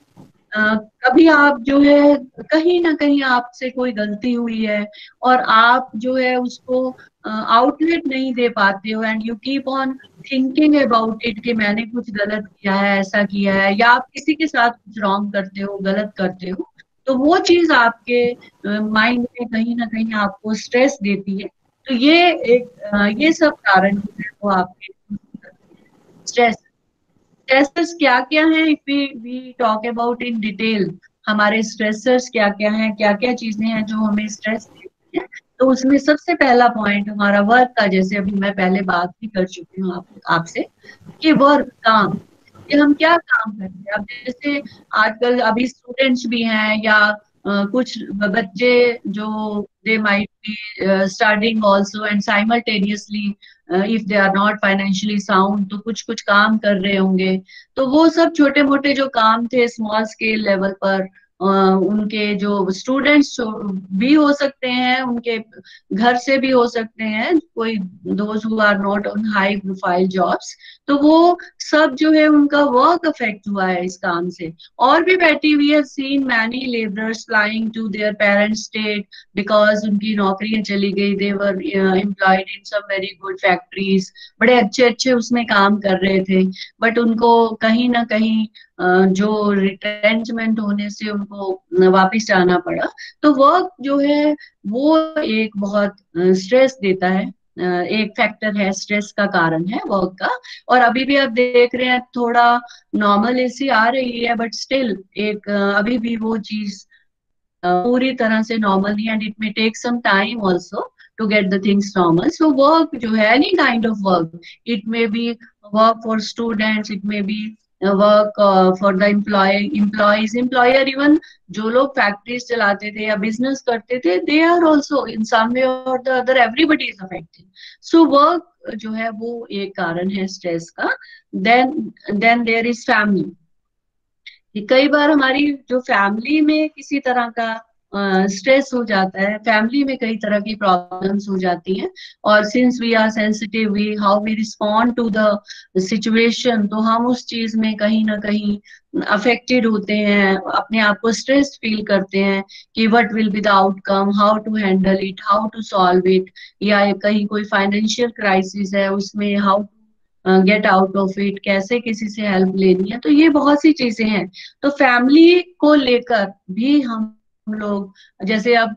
S5: कभी आप जो है कहीं ना कहीं आपसे कोई गलती हुई है और आप जो है उसको आउटलेट नहीं दे पाते हो, and you keep on thinking about it कि मैंने कुछ गलत किया है, ऐसा किया है, या आप किसी के साथ कुछ रॉन्ग करते हो, गलत करते हो, तो वो चीज आपके माइंड में कहीं ना कहीं आपको स्ट्रेस देती है. तो ये सब कारण जो है वो आपके स्ट्रेस. स्ट्रेसर्स क्या क्या हैं, if we talk about in detail, हमारे स्ट्रेसर्स क्या क्या हैं, क्या क्या चीजें हैं जो हमें स्ट्रेस देती हैं. तो उसमें सबसे पहला पॉइंट हमारा वर्क का, जैसे अभी मैं पहले बात भी कर चुकी हूँ आपसे कि वर्क, काम, कि हम क्या काम करते हैं. अब जैसे आजकल अभी स्टूडेंट्स भी हैं, या कुछ बच्चे जो they might be studying also and simultaneously if they are not financially sound, तो कुछ कुछ काम कर रहे होंगे. तो वो सब छोटे मोटे जो काम थे स्मॉल स्केल लेवल पर, उनके जो स्टूडेंट्स भी हो सकते हैं, उनके घर से भी हो सकते हैं, कोई those who are not on high profile jobs, तो वो सब जो है उनका वर्क अफेक्ट हुआ है इस काम से. और भी बेटी, we have seen many labourers flying to their parents state because उनकी नौकरियां चली गई. They were employed in some very good factories, बड़े अच्छे अच्छे उसमें काम कर रहे थे, बट उनको कहीं ना कहीं जो रिट्रेंचमेंट होने से उनको वापस जाना पड़ा. तो वर्क जो है वो एक बहुत स्ट्रेस देता है, एक फैक्टर है, स्ट्रेस का कारण है वर्क का. और अभी भी आप देख रहे हैं थोड़ा नॉर्मल एसी आ रही है, बट स्टिल एक अभी भी वो चीज पूरी तरह से नॉर्मल नहीं, and it may take some time also to get the things normal. So work जो है, any kind of work, it may be work for students, it may be work for the employees, employer, even जो लोग factories चलाते थे या business करते थे, they are also in some way or the other, everybody is affected. So work जो है वो एक कारण है स्ट्रेस का. then there is family. कई बार हमारी जो फैमिली में किसी तरह का स्ट्रेस हो जाता है, फैमिली में कई तरह की प्रॉब्लम्स हो जाती हैं, और since we are sensitive, we how we respond to the situation, तो हम उस चीज में कहीं ना कहीं अफेक्टेड होते हैं, अपने आप को स्ट्रेस फील करते हैं कि what will be the outcome, how to handle it, how to solve it, या कहीं कोई फाइनेंशियल क्राइसिस है उसमें how get out of it, कैसे किसी से हेल्प लेनी है. तो ये बहुत सी चीजें हैं. तो फैमिली को लेकर भी हम लोग, जैसे अब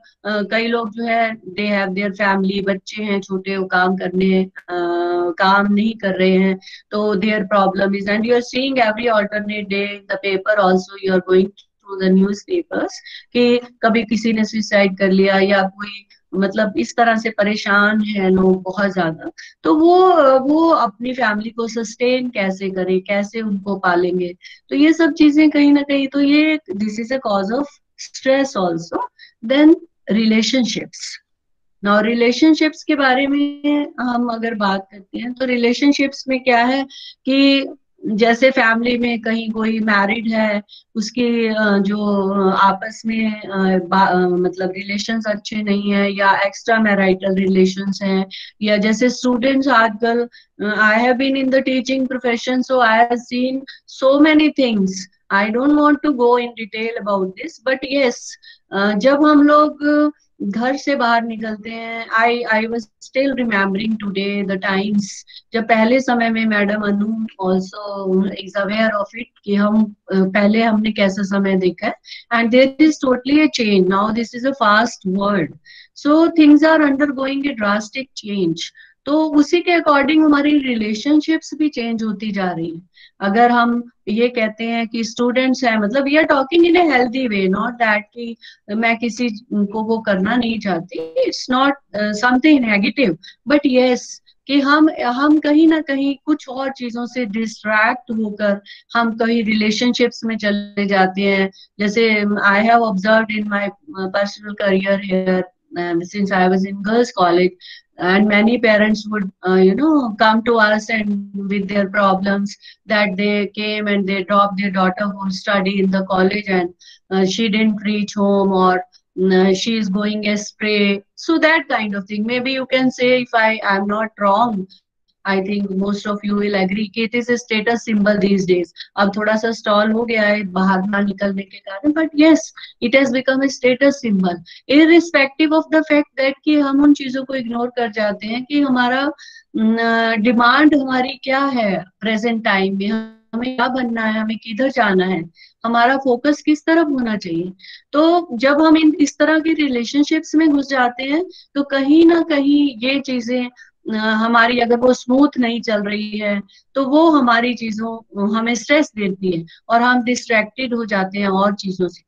S5: कई लोग जो है दे हैव देयर फैमिली, बच्चे हैं छोटे, वो काम नहीं कर रहे हैं, तो their problem is, and you are seeing every alternate day the paper also, you are going through the newspapers कि कभी किसी ने सुसाइड कर लिया, या कोई मतलब इस तरह से परेशान है लोग बहुत ज्यादा. तो वो अपनी फैमिली को सस्टेन कैसे करें, कैसे उनको पालेंगे. तो ये सब चीजें कहीं ना कहीं, तो ये this is a cause of stress also. Then relationships. Now relationships के बारे में हम अगर बात करते हैं तो relationships में क्या है कि जैसे फैमिली में कहीं कोई मैरिड है, उसके जो आपस में मतलब रिलेशंस अच्छे नहीं है या एक्स्ट्रा मैरिटल रिलेशंस हैं, या जैसे स्टूडेंट्स आजकल, I have been in the teaching profession, so I have seen so many things. I don't want to go in detail about this, but yes, जब हम लोग घर से बाहर निकलते हैं, I was still remembering today the times जब पहले समय में madam Anu also is aware of it कि हम पहले हमने कैसा समय देखा है, and there is totally a change. Now this is a fast world, so things are undergoing a drastic change. तो उसी के अकॉर्डिंग हमारी रिलेशनशिप्स भी चेंज होती जा रही है. अगर हम ये कहते हैं कि स्टूडेंट्स हैं, मतलब we are talking in a healthy way, not that कि मैं किसी को वो करना नहीं चाहती, it's not something negative, but yes कि हम कहीं ना कहीं कुछ और चीजों से डिस्ट्रैक्ट होकर हम कहीं रिलेशनशिप्स में चले जाते हैं. जैसे आई have observed in my personal career here, since I was in girls college, and many parents would come to us and with their problems that they came and they dropped their daughter who study in the college, and she didn't reach home, or she is going astray, so that kind of thing. Maybe you can say, if I am not wrong, I think most of you will agree कि it is a status symbol these days. अब थोड़ा सा stall हो गया है बाहर ना निकलने के कारण, but yes, it has become a status symbol, irrespective of the fact that कि हम उन चीजों को इग्नोर कर जाते हैं कि हमारा डिमांड हमारी क्या है प्रेजेंट टाइम में, हमें क्या बनना है, हमें किधर जाना है, हमारा फोकस किस तरफ होना चाहिए. तो जब हम इस तरह की रिलेशनशिप्स में घुस जाते हैं तो कहीं ना कहीं ये चीजें हमारी, अगर वो स्मूथ नहीं चल रही है तो वो हमारी चीजों हमें स्ट्रेस देती है और हम डिस्ट्रैक्टेड हो जाते हैं और चीजों से.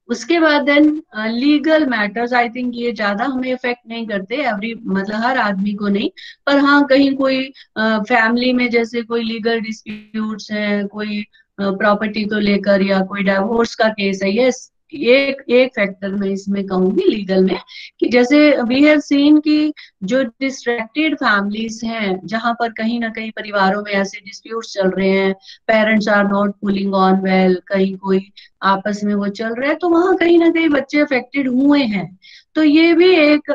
S5: उसके बाद then legal matters, I think ये ज्यादा हमें इफेक्ट नहीं करते, मतलब हर आदमी को नहीं, पर हाँ कहीं कोई फैमिली में जैसे कोई लीगल डिस्प्यूट्स हैं, कोई प्रॉपर्टी को लेकर या कोई डिवोर्स का केस है, यस एक फैक्टर मैं इसमें कहूंगी लीगल में कि जैसे वी हैव सीन कि जो डिस्ट्रैक्टेड फैमिलीज हैं, जहां पर कहीं ना कहीं परिवारों में ऐसे डिस्प्यूट्स चल रहे हैं, parents are not pulling on well, कहीं कोई आपस में वो चल रहा है, तो वहां कहीं ना कहीं बच्चे अफेक्टेड हुए हैं. तो ये भी एक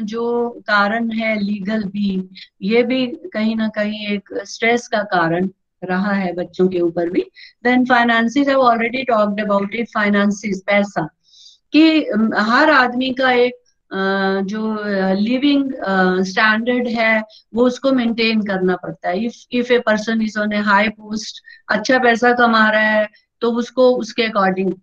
S5: जो कारण है लीगल भी, ये भी कहीं ना कहीं एक स्ट्रेस का कारण रहा है बच्चों के ऊपर भी. Then finances, I already talked about it. Finances, पैसा, कि हर आदमी का एक जो लिविंग स्टैंडर्ड है वो उसको मेंटेन करना पड़ता है. If a person is on A high post, अच्छा पैसा कमा रहा है, तो उसको उसके अकॉर्डिंग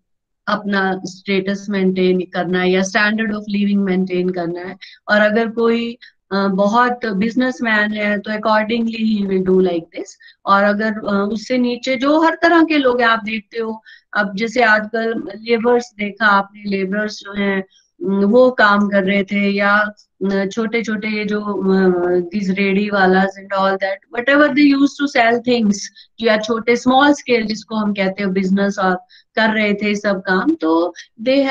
S5: अपना स्टेटस मेंटेन करना है या स्टैंडर्ड ऑफ लिविंग मेंटेन करना है. और अगर कोई बहुत बिजनेसमैन है तो accordingly he will do like this. और अगर उससे नीचे जो हर तरह के लोग हैं आप देखते हो, अब जैसे आजकल लेबर्स देखा आपने, लेबर्स जो हैं वो काम कर रहे थे, या छोटे छोटे ये जो दिस रेडी वालास and all that, whatever they use to sell things, या छोटे स्मॉल स्केल जिसको हम कहते हैं बिजनेस, और कर रहे थे सब काम, तो they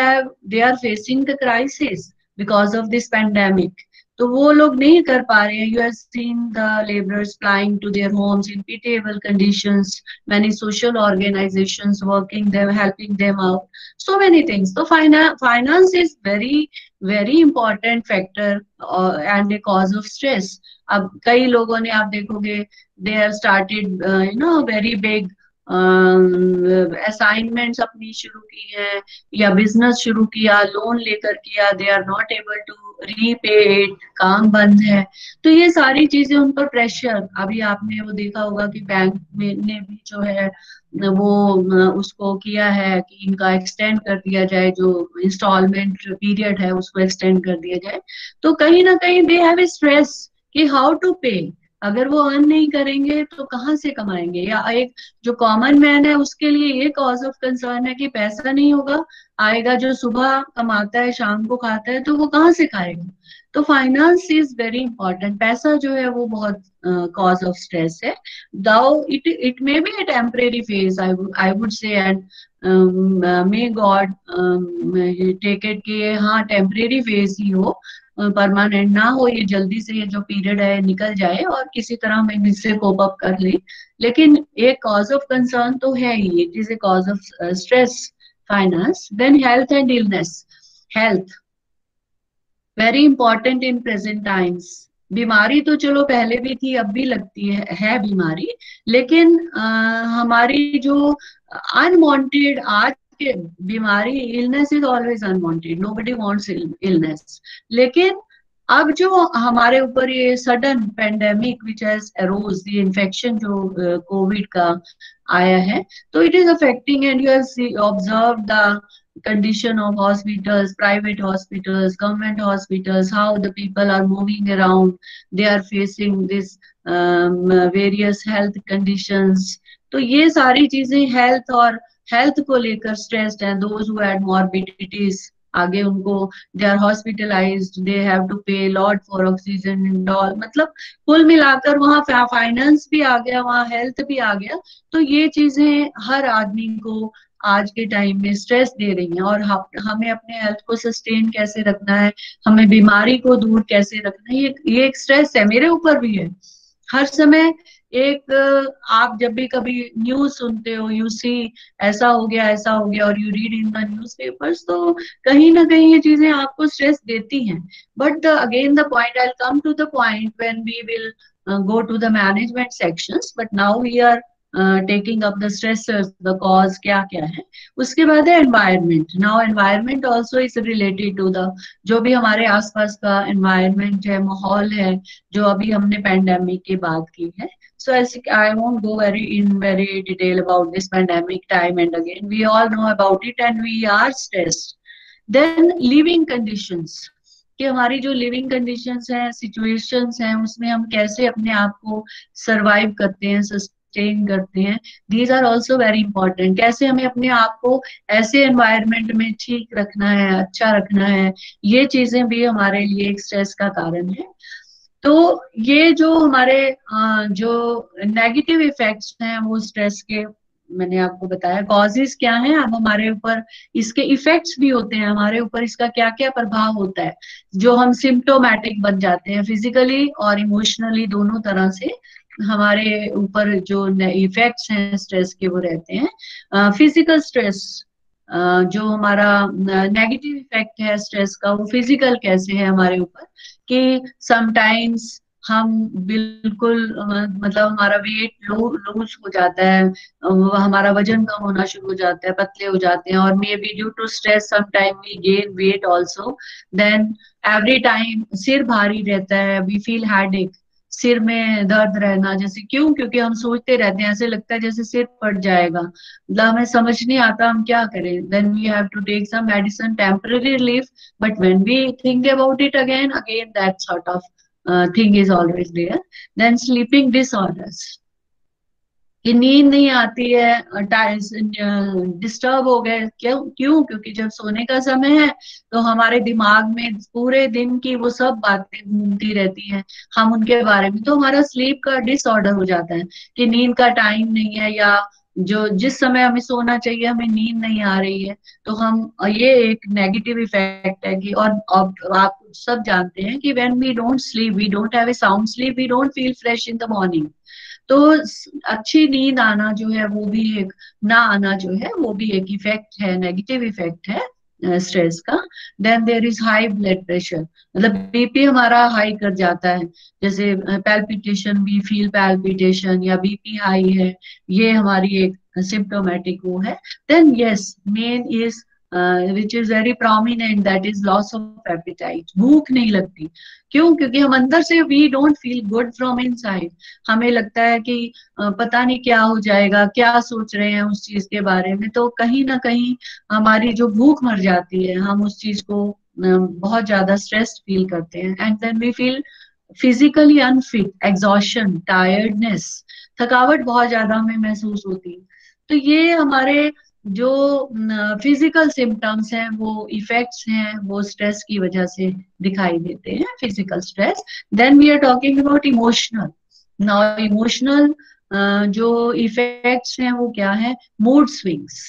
S5: are facing the crisis because of this pandemic. तो वो लोग नहीं कर पा रहे हैं. You have seen the labourers flying to their homes इन pitiable conditions, many social organizations working them, helping them out, so many things. So finance is very important factor and a cause of stress. अब कई लोगों ने आप देखोगे they have started very big assignments अपनी शुरू की है या बिजनेस शुरू किया, लोन लेकर किया, they are not able to repay it, काम बंद है. तो ये सारी चीजें उन पर प्रेशर. अभी आपने वो देखा होगा कि बैंक में ने भी जो है वो उसको किया है कि इनका एक्सटेंड कर दिया जाए, जो इंस्टॉलमेंट पीरियड है उसको एक्सटेंड कर दिया जाए. तो कहीं ना कहीं दे हैव ए स्ट्रेस कि हाउ टू पे. अगर वो अर्न नहीं करेंगे तो कहाँ से कमाएंगे? या एक जो कॉमन मैन है उसके लिए ये कॉज ऑफ कंसर्न है कि पैसा नहीं होगा, आएगा जो सुबह कमाता है शाम को खाता है, तो वो कहाँ से खाएगा? तो फाइनेंस इज वेरी इंपॉर्टेंट। पैसा जो है वो बहुत कॉज ऑफ स्ट्रेस है। Though it may be a temporary phase, I would say, and may God take it कि हाँ टेम्परेरी फेज ही हो, परमानेंट ना हो, ये जल्दी से ये जो पीरियड है निकल जाए और किसी तरह हम इससे कोप अप कर लें। लेकिन एक कॉज ऑफ कंसर्न तो है ही, it is a cause of stress, finance. Then health and illness. Health very important in present times. बीमारी तो चलो पहले भी थी, अब भी लगती है बीमारी, लेकिन हमारी जो अनवांटेड आज के बीमारी, illness is always unwanted, nobody wants illness. लेकिन अब जो हमारे ऊपर ये sudden pandemic which has arose, the infection जो कोविड का आया है, तो it is affecting, and you have observe the condition of hospitals, private hospitals, government hospitals, how the people are moving around, they are facing this various health conditions. तो ये सारी चीजें health और हेल्थ को लेकर स्ट्रेस्ड हैं। those who had morbidities, आगे उनको they are hospitalized, they have to pay lot for oxygen and all, मतलब कुल मिलाकर वहाँ फाइनेंस भी आ गया, वहाँ हेल्थ भी आ गया। तो ये चीजें हर आदमी को आज के टाइम में स्ट्रेस दे रही हैं, और हमें अपने हेल्थ को सस्टेन कैसे रखना है, हमें बीमारी को दूर कैसे रखना है, ये एक स्ट्रेस है, मेरे ऊपर भी है हर समय। एक आप जब भी कभी न्यूज सुनते हो, यू सी ऐसा हो गया ऐसा हो गया, और you read in the newspapers, तो कहीं ना कहीं ये चीजें आपको स्ट्रेस देती हैं। But again the point, I come to the point when we will go to the management sections, but now we are taking up the stressors, the cause क्या क्या है। उसके बाद है environment. Now environment also is related to the जो भी हमारे आसपास का environment है, माहौल है, जो अभी हमने pandemic की बात की है। So I won't go very detail about this pandemic time and again. We all know about it and we are stressed. Then living conditions, कि हमारी जो लिविंग कंडीशंस हैं, सिचुएशंस हैं, उसमें हम कैसे अपने आप को सरवाइव करते हैं, सस्टेन करते हैं, these are also very important. कैसे हमें अपने आप को ऐसे एनवायरनमेंट में ठीक रखना है, अच्छा रखना है, ये चीजें भी हमारे लिए एक स्ट्रेस का कारण है। तो ये जो हमारे जो नेगेटिव इफेक्ट्स हैं वो स्ट्रेस के, मैंने आपको बताया कॉजेस क्या हैं। अब हमारे ऊपर इसके इफेक्ट्स भी होते हैं, हमारे ऊपर इसका क्या क्या प्रभाव होता है, जो हम सिम्टोमेटिक बन जाते हैं फिजिकली और इमोशनली, दोनों तरह से हमारे ऊपर जो इफेक्ट्स हैं स्ट्रेस के वो रहते हैं। फिजिकल स्ट्रेस, जो हमारा नेगेटिव इफेक्ट है स्ट्रेस का, वो फिजिकल कैसे है हमारे ऊपर, कि समटाइम्स हम बिल्कुल मतलब हमारा वेट लूज हो जाता है, हमारा वजन कम होना शुरू हो जाता है, पतले हो जाते हैं, और maybe due to stress sometime we gain weight also. Then every time सिर भारी रहता है, वी फील हेडेक, सिर में दर्द रहना, जैसे क्यों, क्योंकि हम सोचते रहते हैं, ऐसे लगता है जैसे सिर फट जाएगा, मतलब हमें समझ नहीं आता हम क्या करें। Then we have to take some medicine, temporary relief, but when we think about it again that sort of thing is always there. Then sleeping disorders, कि नींद नहीं आती है, डिस्टर्ब हो गए, क्यों क्योंकि जब सोने का समय है तो हमारे दिमाग में पूरे दिन की वो सब बातें घूमती रहती हैं, हम उनके बारे में, तो हमारा स्लीप का डिसऑर्डर हो जाता है कि नींद का टाइम नहीं है, या जो जिस समय हमें सोना चाहिए हमें नींद नहीं आ रही है। तो हम, ये एक नेगेटिव इफेक्ट है कि, और आप सब जानते हैं कि when we don't sleep, we don't have a sound sleep, we don't feel fresh in the morning. तो अच्छी नींद आना जो है वो भी एक, ना आना जो है वो भी एक इफेक्ट है, नेगेटिव इफेक्ट है स्ट्रेस का। Then there is high blood pressure, मतलब बीपी हमारा हाई कर जाता है, जैसे पैल्पिटेशन, वी फील पैल्पिटेशन या बीपी हाई है, ये हमारी एक सिम्टोमेटिक वो है। Then yes, main is which is very prominent, that is loss of appetite, भूख नहीं लगती, क्यों, क्योंकि हम अंदर से we don't feel good from inside, हमें लगता है कि पता नहीं क्या हो जाएगा, क्या सोच रहे हैं उस चीज के बारे में, तो कहीं ना कहीं हमारी जो भूख मर जाती है, हम उस चीज को बहुत ज्यादा स्ट्रेस फील करते हैं, and then we feel physically unfit, exhaustion, tiredness, थकावट बहुत ज्यादा हमें महसूस होती है। तो ये हमारे जो फिजिकल सिम्टम्स हैं, वो इफेक्ट्स हैं, वो स्ट्रेस की वजह से दिखाई देते हैं, physical stress. Then we are talking about emotional. Now emotional जो इफेक्ट्स हैं वो क्या है? Mood swings.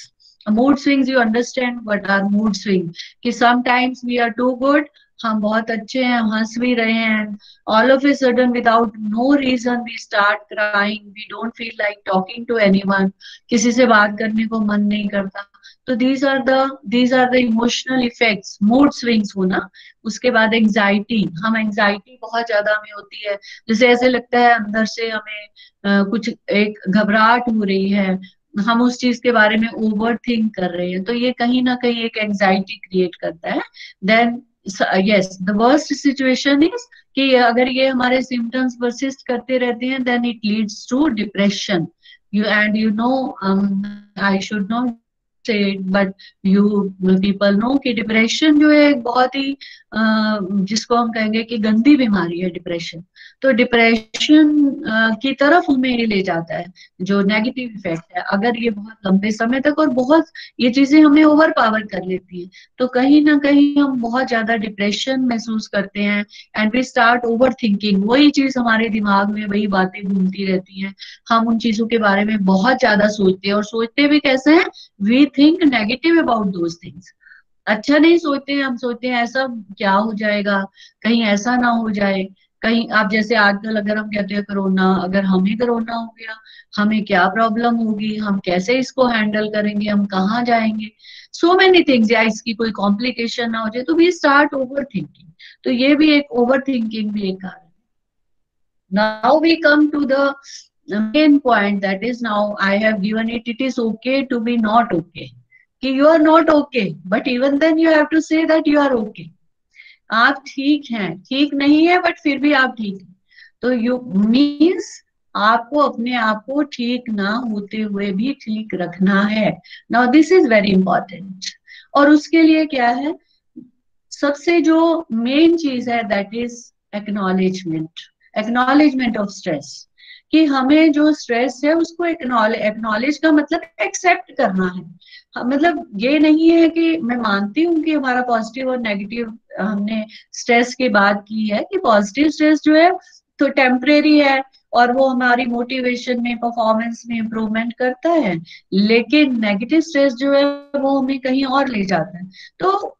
S5: Mood swings, you understand what are mood swing? कि sometimes we are too good, हम बहुत अच्छे हैं, हम हंस भी रहे हैं, all of a sudden without no reason we start crying, we don't feel like talking to anyone, किसी से बात करने को मन नहीं करता। तो these are the emotional effects, mood swings होना। उसके बाद एंजाइटी, हम एंजाइटी बहुत ज्यादा हमें होती है, जैसे ऐसे लगता है अंदर से हमें कुछ एक घबराहट हो रही है, हम उस चीज के बारे में ओवर थिंक कर रहे हैं, तो ये कहीं ना कहीं एक एंजाइटी क्रिएट करता है। Then yes, the worst situation is कि अगर ये हमारे सिम्टम्स परसिस्ट करते रहते हैं, then it leads to depression. You know I should not say but you people know कि डिप्रेशन जो है एक बहुत ही जिसको हम कहेंगे कि गंदी बीमारी है डिप्रेशन। तो डिप्रेशन की तरफ हमें ये ले जाता है, जो नेगेटिव इफेक्ट है, अगर ये बहुत लंबे समय तक और बहुत ये चीजें हमें ओवर पावर कर लेती है, तो कहीं ना कहीं हम बहुत ज्यादा डिप्रेशन महसूस करते हैं। And we start over thinking, वही चीज हमारे दिमाग में वही बातें घूमती रहती हैं, हम उन चीजों के बारे में बहुत ज्यादा सोचते हैं, और सोचते भी कैसे हैं? We think negative about those things. अच्छा नहीं सोचते हैं, हम सोचते हैं ऐसा क्या हो जाएगा, कहीं ऐसा ना हो जाए, कहीं आप जैसे आजकल अगर हम कहते हैं कोरोना, अगर हमें कोरोना हो गया, हमें क्या प्रॉब्लम होगी, हम कैसे इसको हैंडल करेंगे, हम कहाँ जाएंगे, सो मेनी थिंग्स, या इसकी कोई कॉम्प्लिकेशन ना हो जाए, तो वी स्टार्ट ओवर थिंकिंग। तो ये भी एक ओवर थिंकिंग भी एक कारण है। Now we come to the main point, that is, now I have given it, it is okay to be not okay, कि you are not okay, but even then you have to say that you are okay, आप ठीक हैं, ठीक नहीं है but फिर भी आप ठीक हैं। तो यू मीन्स आपको अपने आप को ठीक ना होते हुए भी ठीक रखना है। Now this is very important. और उसके लिए क्या है, सबसे जो मेन चीज है, that is acknowledgement. Acknowledgement of stress, कि हमें जो स्ट्रेस है उसको एक्नॉलेज का मतलब एक्सेप्ट करना है। मतलब ये नहीं है कि मैं मानती हूँ कि हमारा पॉजिटिव और नेगेटिव, हमने स्ट्रेस की बात की है कि पॉजिटिव स्ट्रेस जो है तो टेम्परेरी है और वो हमारी मोटिवेशन में, परफॉर्मेंस में इम्प्रूवमेंट करता है, लेकिन नेगेटिव स्ट्रेस जो है वो हमें कहीं और ले जाता है। तो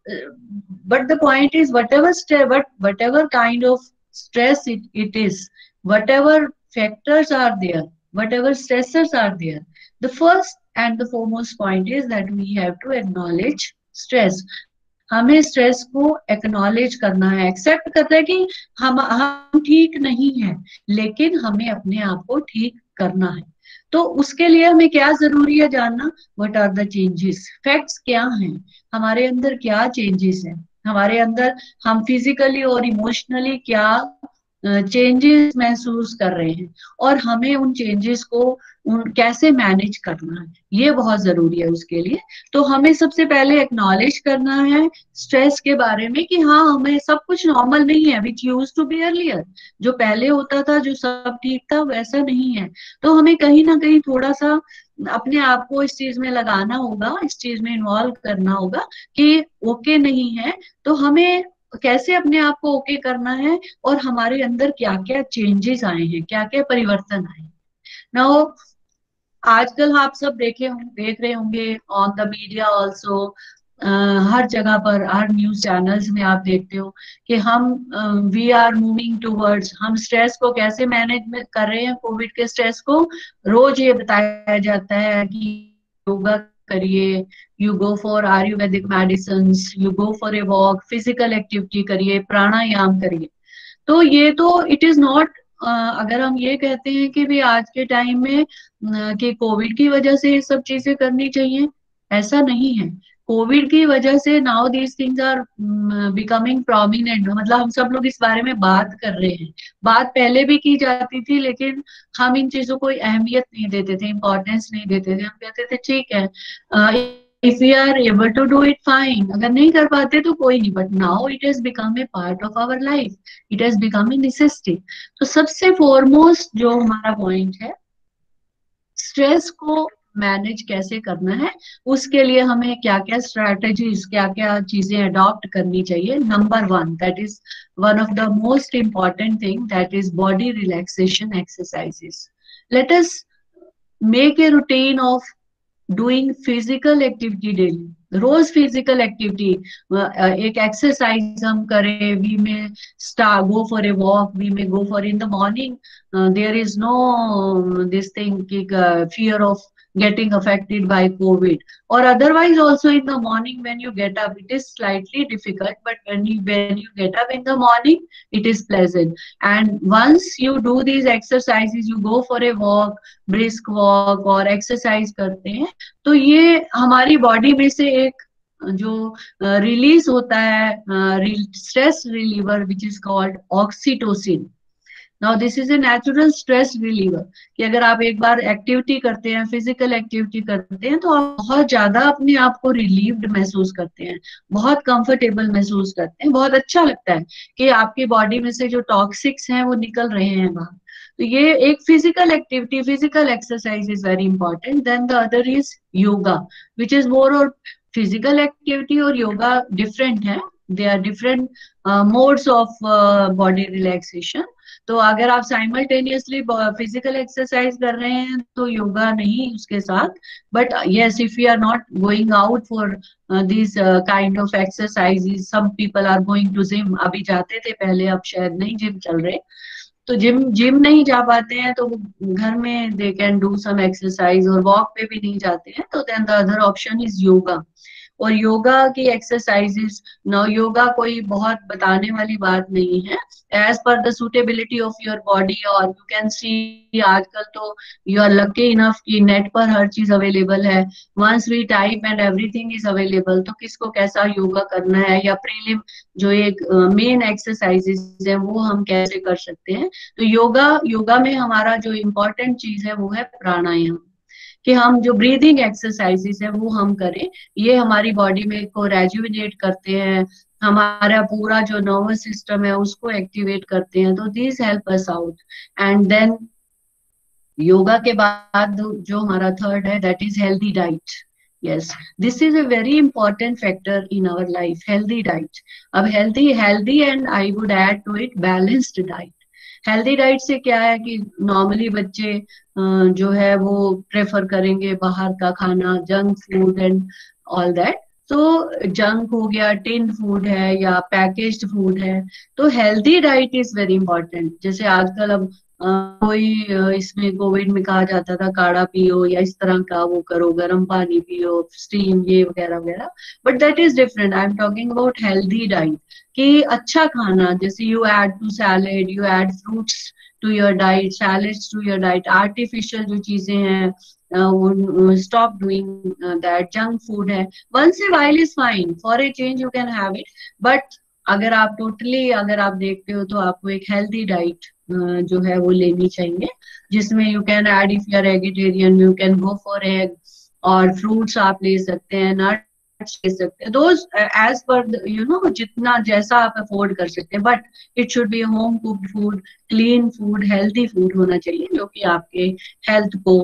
S5: but the point is what ever kind of stress it is, whatever factors are there, whatever stressors are there, the first and the foremost point is that we have to acknowledge stress। हमें stress को acknowledge करना है, accept करना है कि हम ठीक नहीं है, लेकिन हमें अपने आप को ठीक करना है। तो उसके लिए हमें क्या जरूरी है जानना, what are the changes, facts क्या हैं, हमारे अंदर क्या चेंजेस हैं, हमारे अंदर हम फिजिकली और इमोशनली क्या चेंजेस महसूस कर रहे हैं, और हमें उन चेंजेस को कैसे मैनेज करना है, ये बहुत जरूरी है उसके लिए। तो हमें सबसे पहले एक्नॉलेज करना है स्ट्रेस के बारे में कि हाँ, हमें सब कुछ नॉर्मल नहीं है, विच यूज्ड टू बी अर्लियर, जो पहले होता था, जो सब ठीक था, वैसा नहीं है। तो हमें कहीं ना कहीं थोड़ा सा अपने आप को इस चीज में लगाना होगा, इस चीज में इन्वॉल्व करना होगा कि ओके नहीं है, तो हमें कैसे अपने आप को ओके करना है, और हमारे अंदर क्या क्या चेंजेस आए हैं, क्या क्या परिवर्तन आए हैं। नाउ आजकल आप सब देख रहे होंगे ऑन द मीडिया ऑल्सो, हर जगह पर, हर न्यूज चैनल्स में आप देखते हो कि हम वी आर मूविंग टूवर्ड्स, हम स्ट्रेस को कैसे मैनेज कर रहे हैं, कोविड के स्ट्रेस को। रोज ये बताया जाता है कि योगा करिए, you go for Ayurvedic medicine, you go for a walk, physical activity करिए, प्राणायाम करिए। तो ये तो इट इज नॉट, अगर हम ये कहते हैं कि भी आज के टाइम में कि कोविड की वजह से ये सब चीजें करनी चाहिए, ऐसा नहीं है। कोविड की वजह से now these things are becoming prominent, मतलब हम सब लोग इस बारे में बात कर रहे हैं। बात पहले भी की जाती थी, लेकिन हम इन चीजों को अहमियत नहीं देते थे, इम्पोर्टेंस नहीं देते थे, हम कहते थे ठीक है, if we are able to do it, fine. अगर नहीं कर पाते तो कोई नहीं, but now it has become a part of our life. It has become a necessity. तो सबसे foremost जो हमारा point है, स्ट्रेस को मैनेज कैसे करना है, उसके लिए हमें क्या क्या स्ट्रैटेजीज, क्या क्या चीजें अडॉप्ट करनी चाहिए. Number 1, that is one of the most important thing, that is body relaxation exercises. Let us make a routine of doing physical activity daily. रोज फिजिकल एक्टिविटी, एक एक्सरसाइज हम करें. We may start go for a walk, we may go for in the morning. There is no this thing की fear of getting affected by COVID, or otherwise also in the morning when you get up, it is slightly difficult, but when you get up in the morning, it is pleasant. And once you do these exercises, you go for a walk, brisk walk or exercise करते हैं, तो ये हमारी body में से एक जो release होता है stress reliever, which is called oxytocin. Now this is a natural stress reliever, कि अगर आप एक बार एक्टिविटी करते हैं, फिजिकल एक्टिविटी करते हैं, तो आप बहुत ज्यादा अपने आप को रिलीव्ड महसूस करते हैं, बहुत कंफर्टेबल महसूस करते हैं, बहुत अच्छा लगता है कि आपकी बॉडी में से जो टॉक्सिक्स हैं वो निकल रहे हैं बाहर. तो ये एक physical activity, physical exercise is very important. Then the other is yoga, which is more और फिजिकल एक्टिविटी और योगा डिफरेंट है. They are different modes of body relaxation. तो अगर आप साइमल्टेनियसली फिजिकल एक्सरसाइज कर रहे हैं तो योगा नहीं उसके साथ. But yes, if you are not going out for this kind of exercises, some people are going to gym. अभी जाते थे पहले, अब शायद नहीं जिम चल रहे, तो जिम नहीं जा पाते हैं तो घर में they can do some exercise, और वॉक पे भी नहीं जाते हैं तो then the other option is yoga. और योगा की एक्सरसाइजेस, नो योगा कोई बहुत बताने वाली बात नहीं है, as per the suitability of your body. और यू कैन सी आजकल तो यू आर लकी इनफ कि नेट पर हर चीज अवेलेबल है. Once we type and everything is available. तो किसको कैसा योगा करना है, या प्रीलिम जो एक मेन एक्सरसाइजेस है वो हम कैसे कर सकते हैं. तो योगा में हमारा जो इम्पोर्टेंट चीज है वो है प्राणायाम, कि हम जो ब्रीदिंग एक्सरसाइजेस है वो हम करें. ये हमारी बॉडी में को रेजुविनेट करते हैं, हमारा पूरा जो नर्वस सिस्टम है उसको एक्टिवेट करते हैं. तो this help us out. And then yoga के बाद जो हमारा थर्ड है, that is healthy diet. Yes, this is a very important factor in our life, healthy diet. अब healthy and I would add to it balanced diet. Healthy diet से क्या है कि नॉर्मली बच्चे जो है वो प्रेफर करेंगे बाहर का खाना, junk food and all that. तो जंक हो गया, टिन फूड है या पैकेज्ड फूड है. तो healthy diet is very important. जैसे आजकल अब कोई इसमें कोविड में कहा जाता था काढ़ा पियो या इस तरह का वो करो, गर्म पानी पियो, स्टीम, ये वगैरह वगैरह. But that is different. I am talking about healthy diet, कि अच्छा खाना. जैसे you add to salad, you add fruits to your diet, salads to your diet. Artificial जो चीजें हैं, stop doing that. Junk food है, once a while is fine, for a change you can have it. but अगर आप totally अगर आप देखते हो तो आपको एक हेल्दी डाइट जो है वो लेनी चाहिए, जिसमें you can add, if you are eggetarian you can go for egg, और फ्रूट्स आप ले सकते हैं, नट्स ले सकते हैं, those as per you know जितना जैसा आप अफोर्ड कर सकते हैं. But it should be home cooked food, clean food, healthy food होना चाहिए, जो कि आपके हेल्थ को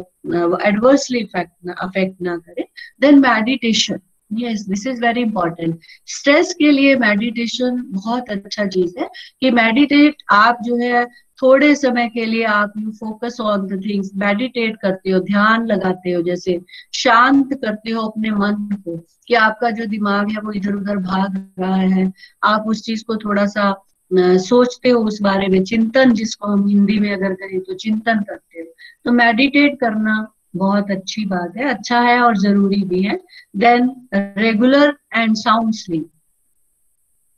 S5: एडवर्सली अफेक्ट ना करे. Then meditation. Yes, this is very important. Stress के लिए मेडिटेशन बहुत अच्छा चीज है, कि मेडिटेट आप जो है थोड़े समय के लिए आप you focus on the things, meditate करते हो, ध्यान लगाते हो, जैसे शांत करते हो अपने मन को, कि आपका जो दिमाग है वो इधर उधर भाग रहा है, आप उस चीज को थोड़ा सा सोचते हो, उस बारे में चिंतन, जिसको हम हिंदी में अगर कहें तो चिंतन करते हो. तो मेडिटेट करना बहुत अच्छी बात है, अच्छा है और जरूरी भी है. Then regular and sound sleep,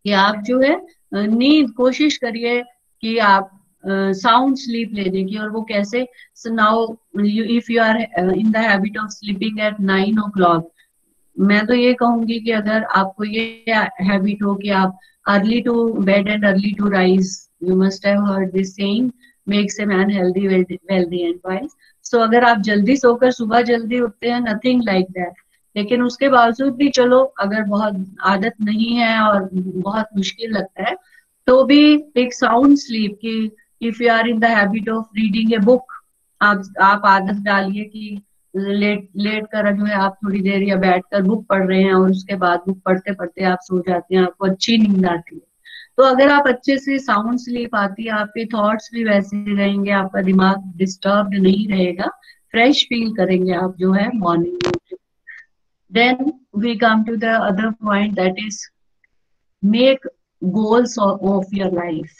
S5: कि आप जो है नींद कोशिश करिए कि आप साउंड स्लीप लेने की. और वो कैसे, now if you are in the habit of sleeping at 9 o'clock, मैं तो ये कहूंगी कि अगर आपको ये हैबिट हो कि आप early to bed and early to rise, you must have heard this saying, makes a man healthy, wealthy and wise. So अगर आप जल्दी सोकर सुबह जल्दी उठते हैं, नथिंग लाइक दैट. लेकिन उसके बावजूद भी चलो अगर बहुत आदत नहीं है और बहुत मुश्किल लगता है तो भी एक साउंड स्लीप की, if you are in the habit of reading a book, आप आदत डालिए कि लेट लेट कर जो है आप थोड़ी देर या बैठ कर बुक पढ़ रहे हैं और उसके बाद बुक पढ़ते पढ़ते आप सो जाते हैं, आपको अच्छी नींद आती है। तो अगर आप अच्छे से साउंड स्लीप आती है, आपके थॉट्स भी वैसे ही रहेंगे, आपका दिमाग डिस्टर्ब नहीं रहेगा, फ्रेश फील करेंगे आप जो है मॉर्निंग में। Then we come to the other point, that is make goals of your life,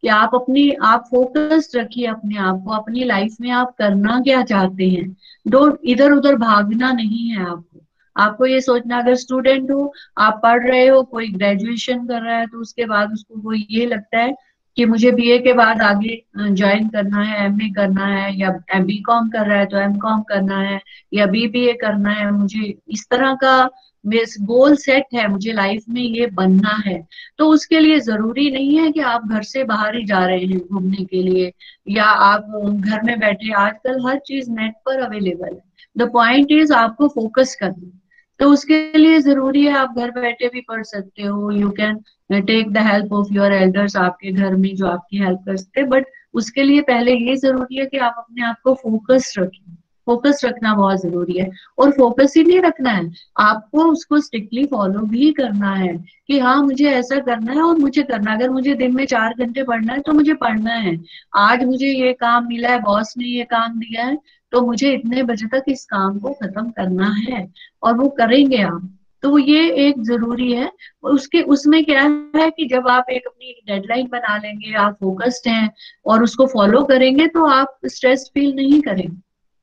S5: कि आप फोकस्ड रखिए अपने आप को, अपनी लाइफ में आप करना क्या चाहते हैं। डोंट इधर उधर भागना नहीं है आपको। आपको ये सोचना, अगर स्टूडेंट हो, आप पढ़ रहे हो, कोई ग्रेजुएशन कर रहा है तो उसके बाद उसको वो ये लगता है कि मुझे बीए के बाद आगे ज्वाइन करना है, एमए करना है, या बीकॉम कर रहा है तो एमकॉम करना है, या बीबीए करना है, मुझे इस तरह का गोल सेट है, मुझे लाइफ में ये बनना है। तो उसके लिए जरूरी नहीं है कि आप घर से बाहर ही जा रहे हैं घूमने के लिए, या आप घर में बैठे, आजकल हर चीज नेट पर अवेलेबल है। द पॉइंट इज आपको फोकस करना। तो उसके लिए जरूरी है आप घर बैठे भी पढ़ सकते हो, you can take the help of your elders, आपके घर में जो आपकी हेल्प कर सकते हैं, बट उसके लिए पहले ये जरूरी है कि आप अपने आप को फोकस रखें। फोकस रखना बहुत जरूरी है। और फोकस ही नहीं रखना है, आपको उसको स्ट्रिक्टली फॉलो भी करना है कि हाँ मुझे ऐसा करना है और मुझे करना है। अगर मुझे दिन में 4 घंटे पढ़ना है तो मुझे पढ़ना है। आज मुझे ये काम मिला है, बॉस ने ये काम दिया है, तो मुझे इतने बजे तक इस काम को खत्म करना है, और वो करेंगे आप। तो ये एक जरूरी है। उसमें क्या है कि जब आप एक अपनी डेडलाइन बना लेंगे, आप फोकस्ड हैं और उसको फॉलो करेंगे, तो आप स्ट्रेस फील नहीं करेंगे।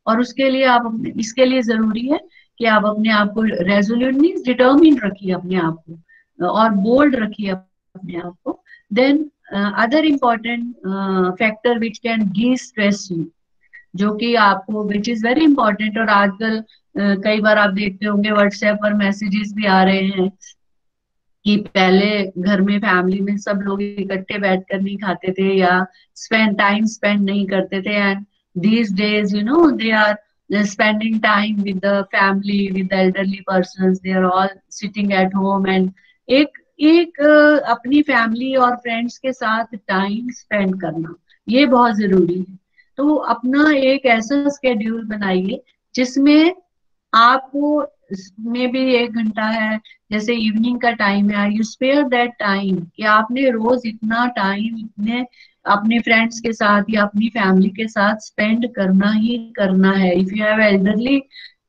S5: और उसके लिए इसके लिए जरूरी है कि आप अपने आप को रेजोल्यूट मीन्स डिटर्मिन रखिए अपने आप को, और बोल्ड रखिए अपने आप को। Then other important factor which can give stress you, जो कि आपको विच इज वेरी इंपॉर्टेंट। और आजकल कई बार आप देखते होंगे व्हाट्सएप पर मैसेजेस भी आ रहे हैं कि पहले घर में फैमिली में सब लोग इकट्ठे बैठकर नहीं खाते थे या स्पेंड नहीं करते थे, and these days they are spending time with the family, with the elderly persons, they are all sitting at home, and एक अपनी फैमिली और फ्रेंड्स के साथ टाइम स्पेंड करना ये बहुत जरूरी है। तो अपना एक ऐसा स्केड्यूल बनाइए जिसमें आपको में भी 1 घंटा है, जैसे इवनिंग का टाइम है, यू स्पेयर दैट टाइम, कि आपने रोज इतना टाइम इतने अपने फ्रेंड्स के साथ या अपनी फैमिली के साथ स्पेंड करना ही करना है। If you have elderly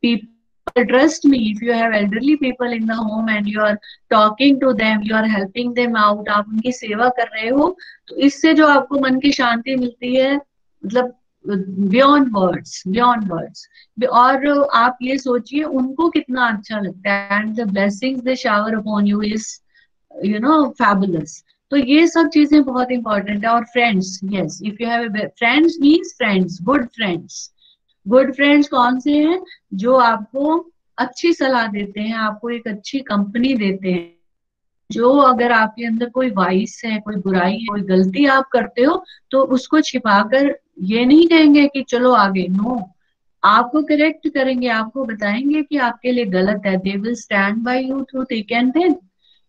S5: people, trust me, if you have elderly people in the home and you are talking to them, you are helping them out, आप उनकी सेवा कर रहे हो, तो इससे जो आपको मन की शांति मिलती है, मतलब बियॉन्ड वर्ड्स, बियॉन्ड वर्ड्स। और आप ये सोचिए उनको कितना अच्छा लगता है, and the blessings they shower upon you is fabulous. तो ये सब चीजें बहुत इंपॉर्टेंट है। और friends, yes, if you have friends means friends, good friends. Good friends कौन से हैं? जो आपको अच्छी सलाह देते हैं, आपको एक अच्छी कंपनी देते हैं, जो अगर आपके अंदर कोई वाइस है, कोई बुराई है, कोई गलती आप करते हो, तो उसको छिपाकर ये नहीं कहेंगे कि चलो आगे, नो, आपको करेक्ट करेंगे, आपको बताएंगे कि आपके लिए गलत है। They will stand by you through thick and thin,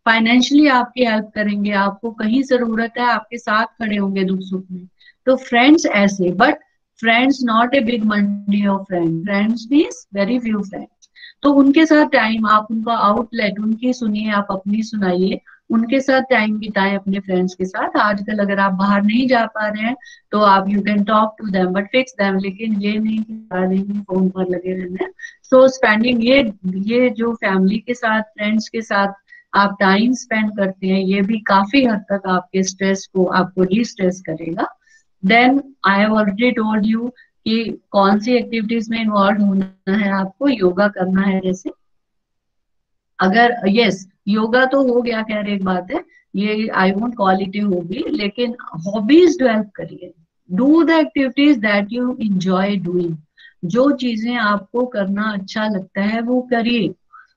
S5: financially आपकी हेल्प करेंगे, आपको कहीं जरूरत है आपके साथ खड़े होंगे दुख सुख में। तो फ्रेंड्स ऐसे, but friends not a big Mandi of friend, friends means very few friends. तो उनके साथ टाइम, आप उनका आउटलेट, उनकी सुनिए, आप अपनी सुनाइए, उनके साथ टाइम बिताएं अपने फ्रेंड्स के साथ। आजकल अगर आप बाहर नहीं जा पा रहे हैं तो आप you can talk to them but fix them, लेकिन ये नहीं कि सारा दिन फोन पर लगे रहना है। सो स्पेंडिंग ये जो फैमिली के साथ, फ्रेंड्स के साथ आप टाइम स्पेंड करते हैं, ये भी काफी हद तक आपके स्ट्रेस को, आपको डी स्ट्रेस करेगा। Then I have already told you कि कौन सी एक्टिविटीज में इन्वॉल्व होना है, आपको योगा करना है। जैसे अगर यस, योगा तो हो गया, खैर एक बात है, ये I won't call it a hobby, लेकिन हॉबीज डेवलप करिए। Do the activities that you enjoy doing, जो चीजें आपको करना अच्छा लगता है वो करिए।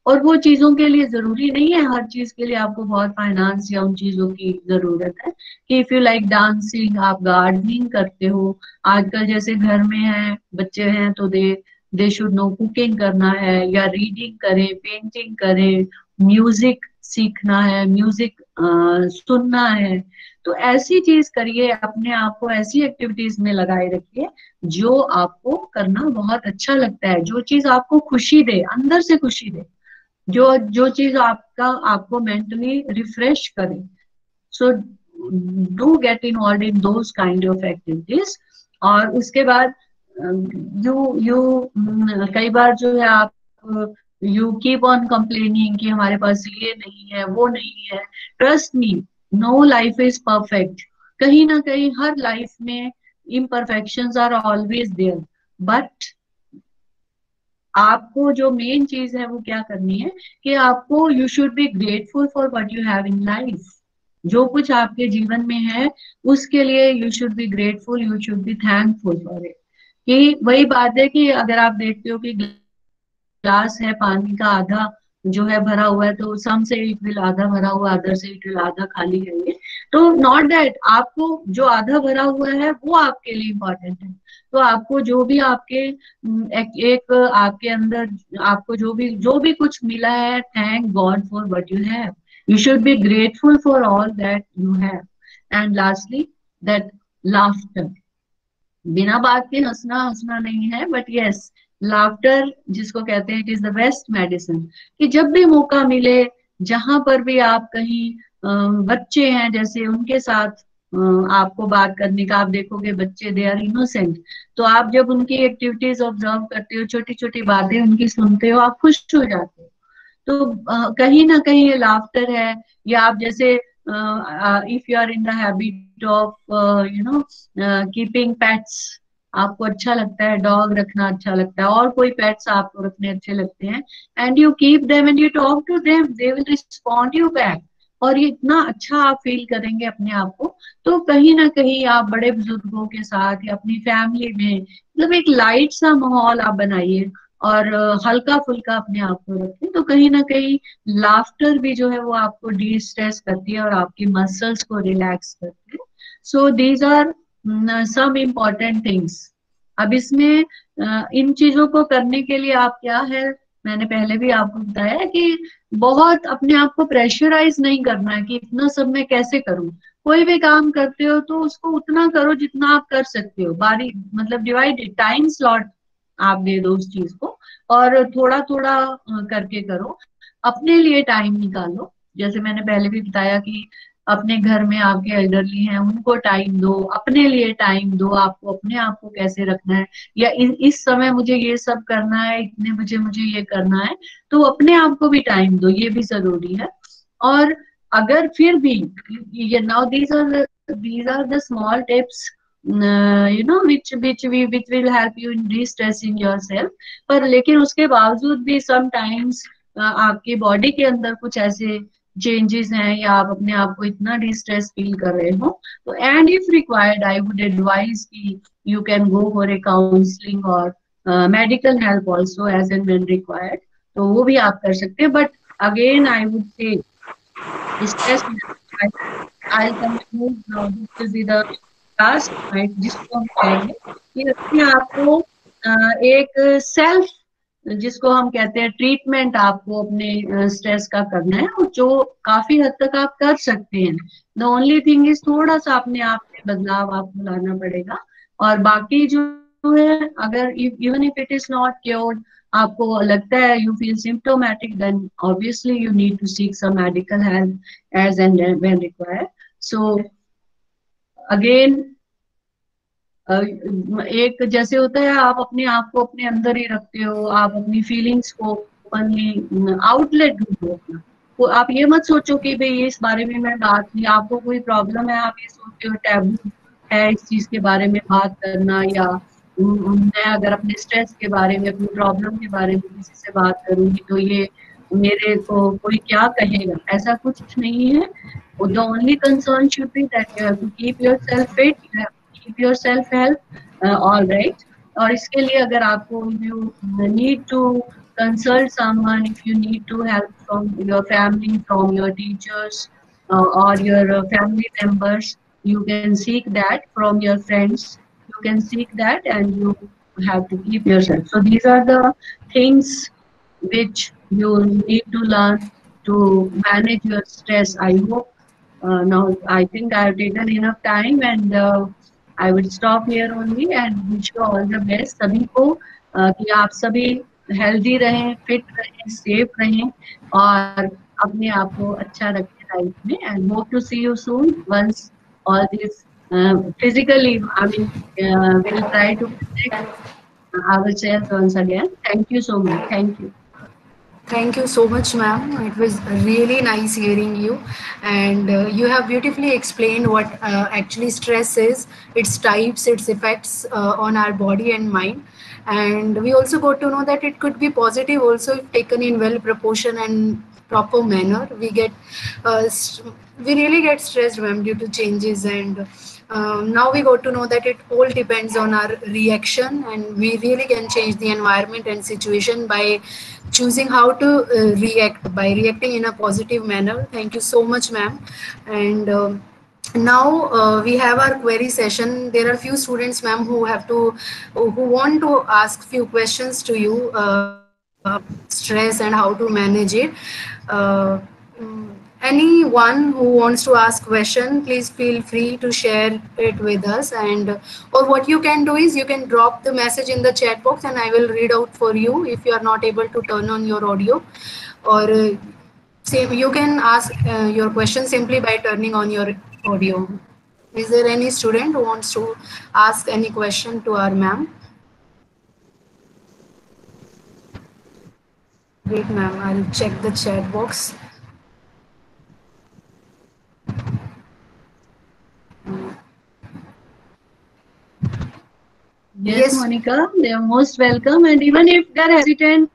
S5: और वो चीजों के लिए जरूरी नहीं है हर चीज के लिए आपको बहुत फाइनेंस या उन चीजों की जरूरत है, कि इफ यू लाइक डांसिंग, आप गार्डनिंग करते हो, आजकल जैसे घर में है, बच्चे हैं तो दे दे शुड नो कुकिंग करना है या रीडिंग करें, पेंटिंग करें, म्यूजिक सीखना है, म्यूजिक सुनना है। तो ऐसी चीज करिए, अपने आप को ऐसी एक्टिविटीज में लगाए रखिए जो आपको करना बहुत अच्छा लगता है, जो चीज आपको खुशी दे, अंदर से खुशी दे, जो जो चीज आपको मेंटली रिफ्रेश करे। So do get involve in those kind of activities. और उसके बाद यू कई बार जो है आप यू कीप ऑन कंप्लेनिंग कि हमारे पास ये नहीं है, वो नहीं है। Trust me, no life is perfect. कहीं ना कहीं हर लाइफ में imperfections are always there, but आपको जो मेन चीज है वो क्या करनी है कि आपको you should be grateful for what you have in life. जो कुछ आपके जीवन में है उसके लिए you should be grateful, you should be thankful for it. कि वही बात है कि अगर आप देखते हो कि ग्लास है पानी का आधा जो है भरा हुआ है, तो सम से इट विल आधा भरा हुआ, अदर से इट विल आधा खाली है। ये तो नॉट दैट आपको जो आधा भरा हुआ है वो आपके लिए इम्पोर्टेंट है। तो आपको जो भी आपके एक आपके अंदर आपको जो भी कुछ मिला है, thank God for what you have. You should be grateful for all that you have. And lastly that laughter, बिना बात के हंसना हंसना नहीं है, बट यस लाफ्टर जिसको कहते हैं it is the best medicine. कि जब भी मौका मिले, जहां पर भी आप कहीं बच्चे हैं जैसे उनके साथ आपको बात करने का, आप देखोगे बच्चे दे आर इनोसेंट, तो आप जब उनकी एक्टिविटीज ऑब्जर्व करते हो, छोटी छोटी बातें उनकी सुनते हो, आप खुश हो जाते हो। तो कहीं ना कहीं ये लाफ्टर है। या आप जैसे if you are in the habit of keeping pets, आपको अच्छा लगता है डॉग रखना, अच्छा लगता है, और कोई पेट्स आपको रखने अच्छे लगते हैं, and you keep them and you talk to them, they will respond you back, और ये इतना अच्छा आप फील करेंगे अपने आप को। तो कहीं ना कहीं आप बड़े बुजुर्गों के साथ या अपनी फैमिली में मतलब एक लाइट सा माहौल आप बनाइए और हल्का फुल्का अपने आप को रखें। तो कहीं ना कहीं लाफ्टर भी जो है वो आपको डी स्ट्रेस करती है और आपकी मसल्स को रिलैक्स करती है। So these are some important things. अब इसमें इन चीजों को करने के लिए आप क्या है, मैंने पहले भी आपको बताया कि बहुत अपने आप को प्रेशराइज नहीं करना है कि इतना सब मैं कैसे करूं। कोई भी काम करते हो तो उसको उतना करो जितना आप कर सकते हो, बारी मतलब डिवाइड टाइम स्लॉट आप दे दो उस चीज को, और थोड़ा थोड़ा करके करो। अपने लिए टाइम निकालो, जैसे मैंने पहले भी बताया कि अपने घर में आपके एल्डरली हैं उनको टाइम दो, अपने लिए टाइम दो, आपको अपने आप को कैसे रखना है, या इस समय मुझे ये सब करना है, इतने बजे मुझे ये करना है, तो अपने आप को भी टाइम दो, ये भी जरूरी है। और अगर फिर भी ये now these are the small tips which will help you in de-stressing yourself। पर लेकिन उसके बावजूद भी sometimes आपकी बॉडी के अंदर कुछ ऐसे चेंजेस हैं या आप अपने आप को इतना डिस्ट्रेस फील कर रहे हो, तो and if required I would advise कि you can go for a counselling और medical help also as and when required, तो वो भी आप कर सकते हैं। But again I would say stress I conclude now this is the last point जिसको हम कहेंगे कि अपने आप को एक सेल्फ जिसको हम कहते हैं ट्रीटमेंट आपको अपने स्ट्रेस का करना है, और जो काफी हद तक आप कर सकते हैं। द ओनली थिंग इज थोड़ा सा अपने आप में बदलाव आपको लाना पड़ेगा, और बाकी जो है अगर even if it is not cured, आपको लगता है you feel symptomatic, then obviously you need to seek some medical help as and when required. So again एक जैसे होता है आप अपने आप को अपने अंदर ही रखते हो, आप अपनी फीलिंग्स को ओपनली आउटलेट ढूंढो अपना। तो आप ये मत सोचो कि भाई इस बारे में मैं बात नहीं, आपको कोई प्रॉब्लम है, आप ये सोचते हो टैबू है इस चीज के बारे में बात करना, या मैं अगर अपने स्ट्रेस के बारे में, अपनी प्रॉब्लम के बारे में किसी से बात करूंगी तो ये मेरे को कोई क्या कहेगा, ऐसा कुछ नहीं है। The only concern should be that you have to keep yourself fit, you have keep your self help all right। और इसके लिए अगर आपको you need to consult someone, if you need to help from your family, from your teachers or your family members, you can seek that from your friends, you can seek that and you have to keep yourself. So these are the things which you need to learn to manage your stress. I hope now I think I have taken enough time, and I will stop here only and wish you all the best सभी को कि आप सभी healthy रहें, fit रहें, safe रहें और अपने आप को अच्छा रखें लाइफ में, and hope to see you soon once all this physically, I mean, we'll try to connect ourselves once again. Thank you so much. Thank you.
S1: Thank you so much, ma'am. It was really nice hearing you, and you have beautifully explained what actually stress is, its types, its effects on our body and mind. And we also got to know that it could be positive also if taken in well proportion and proper manner. We really get stressed, ma'am, due to changes, and now we got to know that it all depends on our reaction, and we really can change the environment and situation by choosing how to react, by reacting in a positive manner. Thank you so much, ma'am. And now we have our query session. There are few students, ma'am, who want to ask few questions to you, stress and how to manage it. Anyone who wants to ask question, please feel free to share it with us. And or what you can do is you can drop the message in the chat box, and I will read out for you if you are not able to turn on your audio. Or same, you can ask your question simply by turning on your audio. Is there any student who wants to ask any question to our ma'am? Wait, ma'am, I'll check the chat box.
S5: Yes, Monica, they are most welcome, and even if they are hesitant,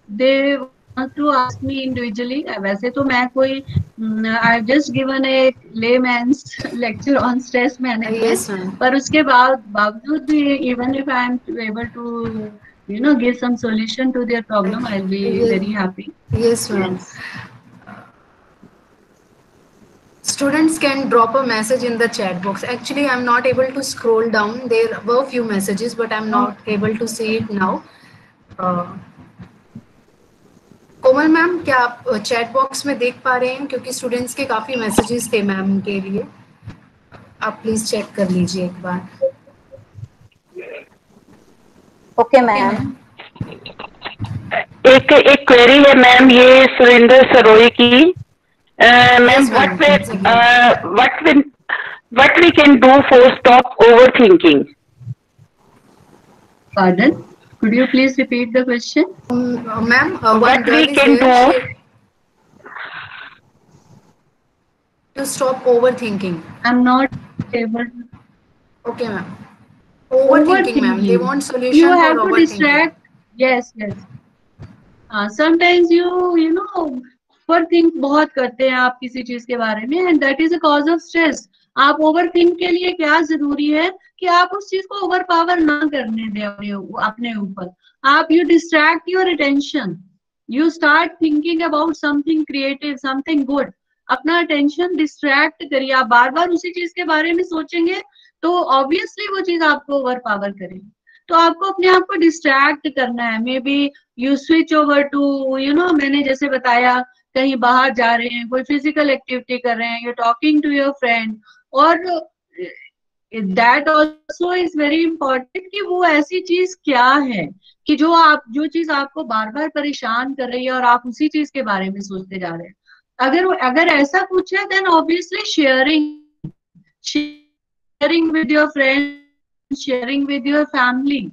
S5: they want to ask me individually. वैसे तो मैं कोई I've just given a layman's lecture on stress management.
S1: Yes, ma'am.
S5: पर उसके बावजूद भी even if I am able to give some solution to their problem, I'll be very happy.
S1: Yes, ma'am.
S5: Yes.
S1: Students can drop a message in the chat box. Actually, I'm not able to scroll down. There were few messages, but I'm not able to see it now. Komal ma'am, क्या आप chat box में देख पा रहे हैं? क्योंकि students के काफी मैसेजेस थे मैम के लिए. आप प्लीज चेक कर लीजिए एक बार.
S6: Okay ma'am.
S4: एक क्वेरी है मैम, ये सुरेंद्र सरोई की. Ma'am, what we can do for stop overthinking?
S5: Pardon? Could you please repeat the question?
S1: Ma'am,
S4: what we can do
S1: to stop overthinking?
S5: I'm not able to.
S1: Okay, ma'am. Overthinking, ma'am. They want solution.
S5: You have
S1: for
S5: to distract. Yes. Sometimes you know overthink बहुत करते हैं आप किसी चीज के बारे में, and that is a cause of stress. आप overthink के लिए क्या जरूरी है कि आप उस चीज को ओवर पावर ना करने दें अपने ऊपर. आप you distract your attention. You start thinking about something creative, something good. अपना attention distract करिए. आप बार बार उसी चीज के बारे में सोचेंगे तो ऑब्वियसली वो चीज आपको ओवर पावर करेगी. तो आपको अपने आप को डिस्ट्रैक्ट करना है. Maybe you switch over to मैंने जैसे बताया, कहीं बाहर जा रहे हैं, कोई फिजिकल एक्टिविटी कर रहे हैं, you talking to your friend, और that also is very important कि वो ऐसी चीज क्या है कि जो चीज आपको बार बार परेशान कर रही है और आप उसी चीज के बारे में सोचते जा रहे हैं. अगर ऐसा कुछ है, then obviously sharing with your friend, sharing with your family,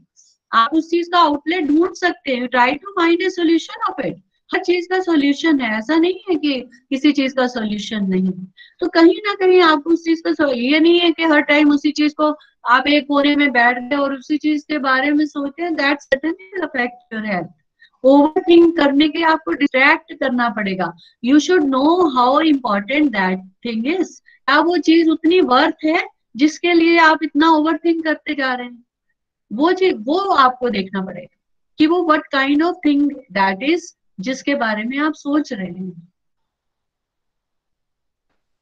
S5: आप उस चीज का आउटलेट ढूंढ सकते हैं. Try to find a solution of it. हर चीज का सोल्यूशन है, ऐसा नहीं है कि किसी चीज का सोल्यूशन नहीं. तो कहीं ना कहीं आप उस चीज का, ये नहीं है कि हर टाइम उसी चीज को आप एक कोने में बैठ गए और उसी चीज के बारे में सोचते हैं. That certainly affect your health. Overthink करने के आपको डिस्ट्रैक्ट करना पड़ेगा. You should know how important that thing is. क्या वो चीज उतनी वर्थ है जिसके लिए आप इतना ओवरथिंक करते जा रहे हैं? वो आपको देखना पड़ेगा कि वो what kind of thing that is जिसके बारे में आप सोच रहे हैं.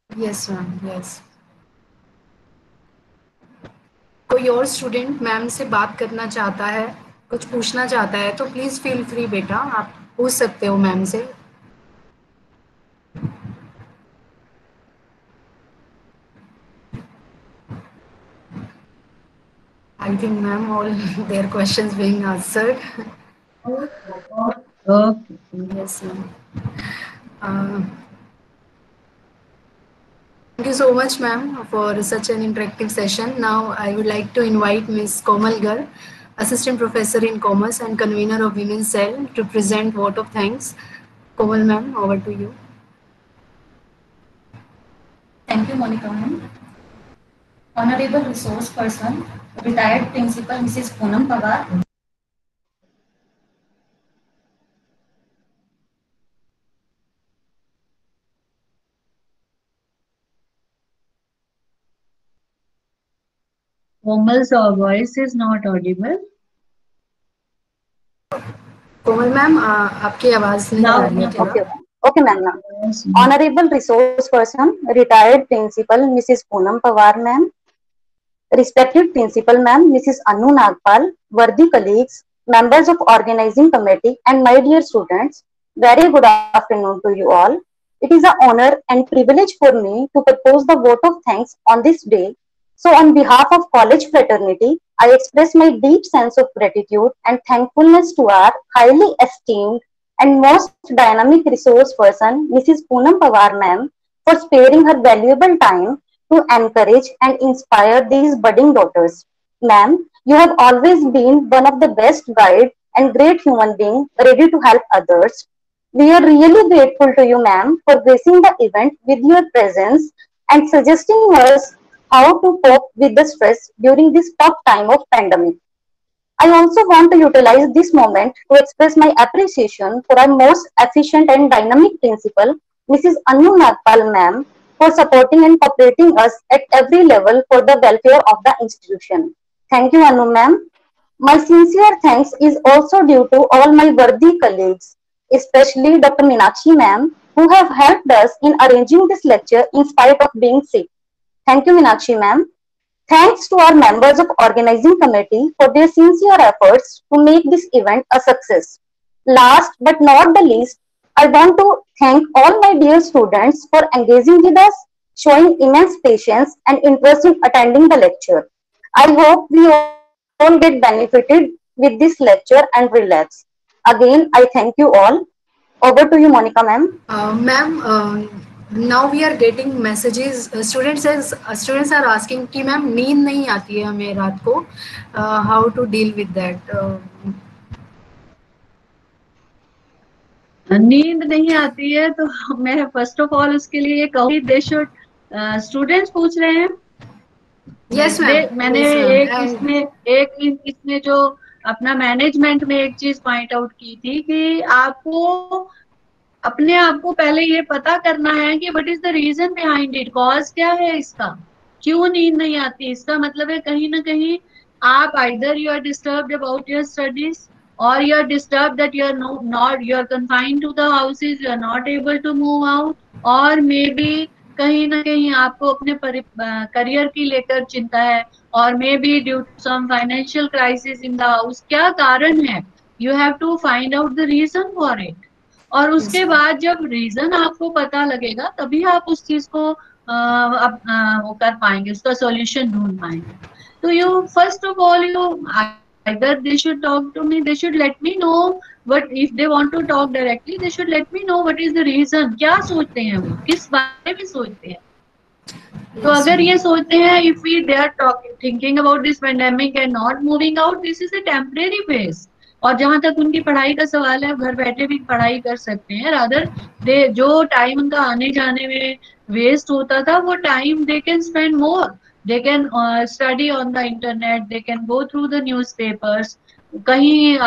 S1: Yes, ma'am. Yes. कोई और स्टूडेंट मैम से बात करना चाहता है, कुछ पूछना चाहता है, तो प्लीज फील फ्री बेटा, आप पूछ सकते हो मैम से। I think ma'am all their questions being answered.
S5: Okay.
S1: Yes ma'am. Uh, Thank you so much ma'am for such an interactive session. Now I would like to invite Ms. Komal Gar, Assistant Professor in Commerce and Convener of Women's Cell, to present vote of thanks. Komal ma'am, over to you.
S7: Thank you, Monica ma'am. Honorable Resource Person, Retired Principal Mrs. Poonam Pawar.
S5: Komal's voice is not audible.
S1: Komal ma'am आपकी आवाज नहीं आ रही है थोड़ा।
S6: Okay, okay, ma'am. Honorable Resource Person, Retired Principal Mrs. Poonam Pawar, ma'am. Respected Principal, ma'am, Mrs. Anu Nagpal, worthy colleagues, members of organizing committee, and my dear students, very good afternoon to you all. It is an honor and privilege for me to propose the vote of thanks on this day. So, on behalf of college fraternity, I express my deep sense of gratitude and thankfulness to our highly esteemed and most dynamic resource person, Mrs. Poonam Pawar, ma'am, for sparing her valuable time to encourage and inspire these budding daughters. Ma'am, you have always been one of the best guide and great human being ready to help others. We are really grateful to you, ma'am, for gracing the event with your presence and suggesting us how to cope with the stress during this tough time of pandemic. I also want to utilize this moment to express my appreciation for our most efficient and dynamic principal, Mrs. Anu Nagpal ma'am, for supporting and cooperating us at every level for the welfare of the institution. Thank you, Anu ma'am. My sincere thanks is also due to all my worthy colleagues, especially Dr. Meenakshi ma'am, who have helped us in arranging this lecture in spite of being sick. Thank you, Meenakshi ma'am. Thanks to our members of organizing committee for their sincere efforts to make this event a success. Last but not the least, I want to thank all my dear students for engaging with us, showing immense patience and interest in attending the lecture. I hope we all get benefited with this lecture and relax. Again, I thank you all. Over to you, Monica ma'am.
S1: Ma'am, now we are getting messages. Students are asking कि ma'am नींद नहीं आती है हमें रात को. How to deal with that?
S5: नींद नहीं आती है तो मैं फर्स्ट ऑफ ऑल उसके लिए कहूँगी दे शुड स्टूडेंट्स पूछ रहे हैं.
S1: Yes ma'am.
S5: मैंने
S1: Yes,
S5: एक इसमें जो अपना मैनेजमेंट में एक चीज पॉइंट आउट की थी कि आपको अपने आप को पहले ये पता करना है कि what is the reason behind it, cause क्या है इसका, क्यों नींद नहीं आती. इसका मतलब है कहीं ना कहीं आप either you are disturbed about your studies or you are disturbed that you are you are confined to the houses, you are not able to move out, or maybe कहीं ना कहीं आपको अपने करियर की लेकर चिंता है, और maybe due to some financial crisis in the house. क्या कारण है, you have to find out the reason for it. और उसके बाद जब रीजन आपको पता लगेगा तभी आप उस चीज को वो कर पाएंगे, उसका सॉल्यूशन ढूंढ पाएंगे. तो you first of all you either they should talk to me, they should let me know, but if they want to talk directly they should let me know what is the reason, क्या सोचते हैं वो, किस बारे में सोचते हैं. तो अगर ये सोचते हैं if we they are thinking about this pandemic and not moving out, this is a temporary phase. और जहां तक उनकी पढ़ाई का सवाल है, घर बैठे भी पढ़ाई कर सकते हैं. रादर दे जो टाइम उनका आने जाने में वेस्ट होता था वो time they can spend more. They can study on the internet, they can go through the newspapers. कहीं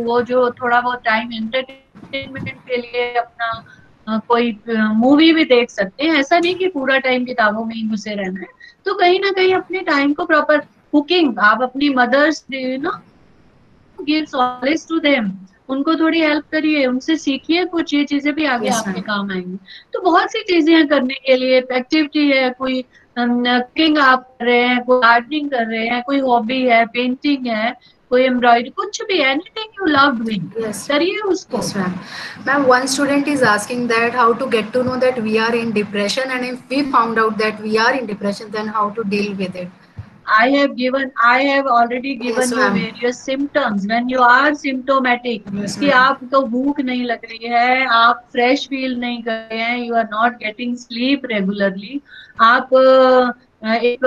S5: वो जो थोड़ा बहुत टाइम एंटरटेनमेंट के लिए अपना कोई मूवी भी देख सकते हैं. ऐसा नहीं कि पूरा टाइम किताबों में ही घुसे रहना है. तो कहीं ना कहीं अपने टाइम को प्रॉपर कुकिंग, आप अपनी mothers you know give solace to them. उनको थोड़ी हेल्प करिए, उनसे सीखिए कुछ, ये चीजें भी आगे
S1: Yes,
S5: आपके
S1: ma'am.
S5: काम आएंगी। तो बहुत सी चीजें हैं करने के लिए, एक्टिविटी है, कोई कुकिंग आप कर रहे हैं, कोई गार्डनिंग कर रहे हैं, कोई हॉबी है, पेंटिंग है, कोई एम्ब्रॉयडरी, कुछ भी, anything you love doing,
S1: Yes.
S5: करिए उसको।
S1: Yes, ma'am. Ma'am, one student is asking that how to get to know that we are in depression, and if we found out that we are in depression, then how to deal with it.
S5: I have already
S1: Yes,
S5: given you
S1: ma'am.
S5: various symptoms. When you are symptomatic,
S1: Yes,
S5: कि
S1: ma'am.
S5: आपको भूख नहीं लग रही है, आप fresh feel नहीं कर रहे हैं, you are not getting sleep regularly, आप एक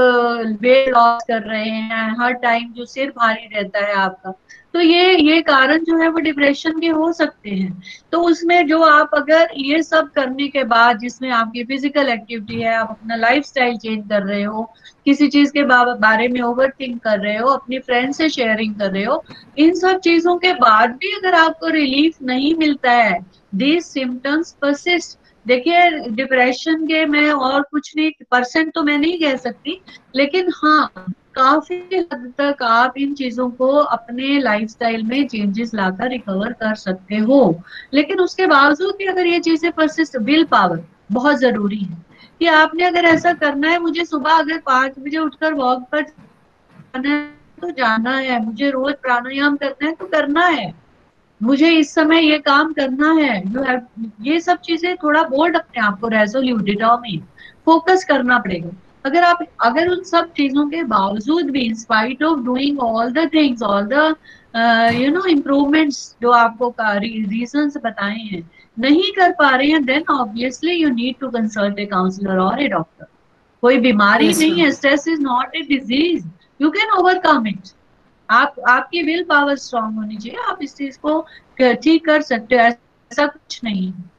S5: वेट लॉस कर रहे हैं हर टाइम, जो सिर भारी रहता है आपका, तो ये कारण जो है वो डिप्रेशन के हो सकते हैं। तो उसमें जो आप अगर ये सब करने के बाद, जिसमें आपकी फिजिकल एक्टिविटी है, आप अपना लाइफस्टाइल चेंज कर रहे हो, किसी चीज के बारे में ओवर थिंक कर रहे हो, अपनी फ्रेंड से शेयरिंग कर रहे हो, इन सब चीजों के बाद भी अगर आपको रिलीफ नहीं मिलता है, दीज सिम्टम्स परसिस्ट। देखिए, डिप्रेशन के मैं और कुछ नहीं, परसेंट तो मैं नहीं कह सकती, लेकिन हाँ, काफी हद तक आप इन चीजों को अपने लाइफस्टाइल में चेंजेस लाकर रिकवर कर सकते हो। लेकिन उसके बावजूद भी अगर ये चीजें परसिस्ट, विल पावर बहुत जरूरी है कि आपने अगर ऐसा करना है, मुझे सुबह अगर 5 बजे उठकर वॉक पर जाना है तो जाना है, मुझे रोज प्राणायाम करना है तो करना है, मुझे इस समय ये काम करना है, यू हैव, ये सब चीजें थोड़ा बोल्ड अपने आप को, रेजोल्यूट, डिटर्मिन, फोकस करना पड़ेगा। अगर उन सब चीजों के बावजूद भी, in spite of doing all the things, all the improvements जो आपको रीजंस बताए हैं, नहीं कर पा रहे हैं, then obviously you need to consult a counsellor और ए डॉक्टर। कोई बीमारी
S1: Yes,
S5: नहीं
S1: ma'am.
S5: है, stress is not a disease, you can overcome it. आपकी विल पावर स्ट्रांग होनी चाहिए, आप इस चीज को ठीक कर सकते हो, ऐसा कुछ नहीं है।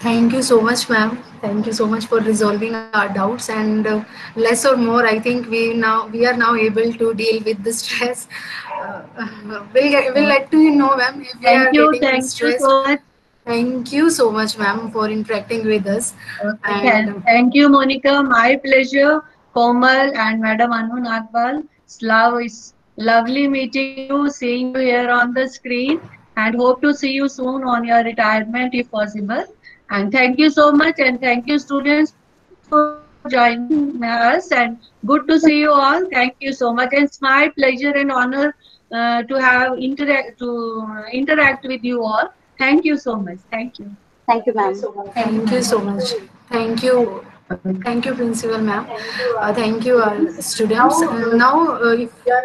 S1: Thank you so much, ma'am. Thank you so much for resolving our doubts, and less or more, I think we are now able to deal with the stress. We'll let you know, ma'am, if we are getting
S5: Thank you
S1: stressed.
S5: so much.
S1: Thank you so much, ma'am, for interacting with us.
S5: Okay,
S1: And
S5: thank you, Monica. My pleasure. Komal and Madam Anu Nagpal. It's lovely meeting you, seeing you here on the screen, and hope to see you soon on your retirement if possible. And thank you so much, and thank you, students, for joining us. And good to see you all. Thank you so much, and it's my pleasure and honor to interact with you all. Thank you so much. Thank you.
S6: Thank you, ma'am.
S1: thank you so much. Thank you. Thank you, Principal Ma'am. Thank you, students. Now, if you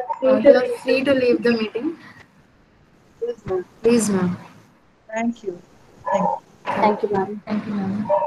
S1: are free to leave the meeting, please, ma'am.
S3: Thank you. Thank you.
S6: Thank you, ma'am.
S7: Thank you, ma'am.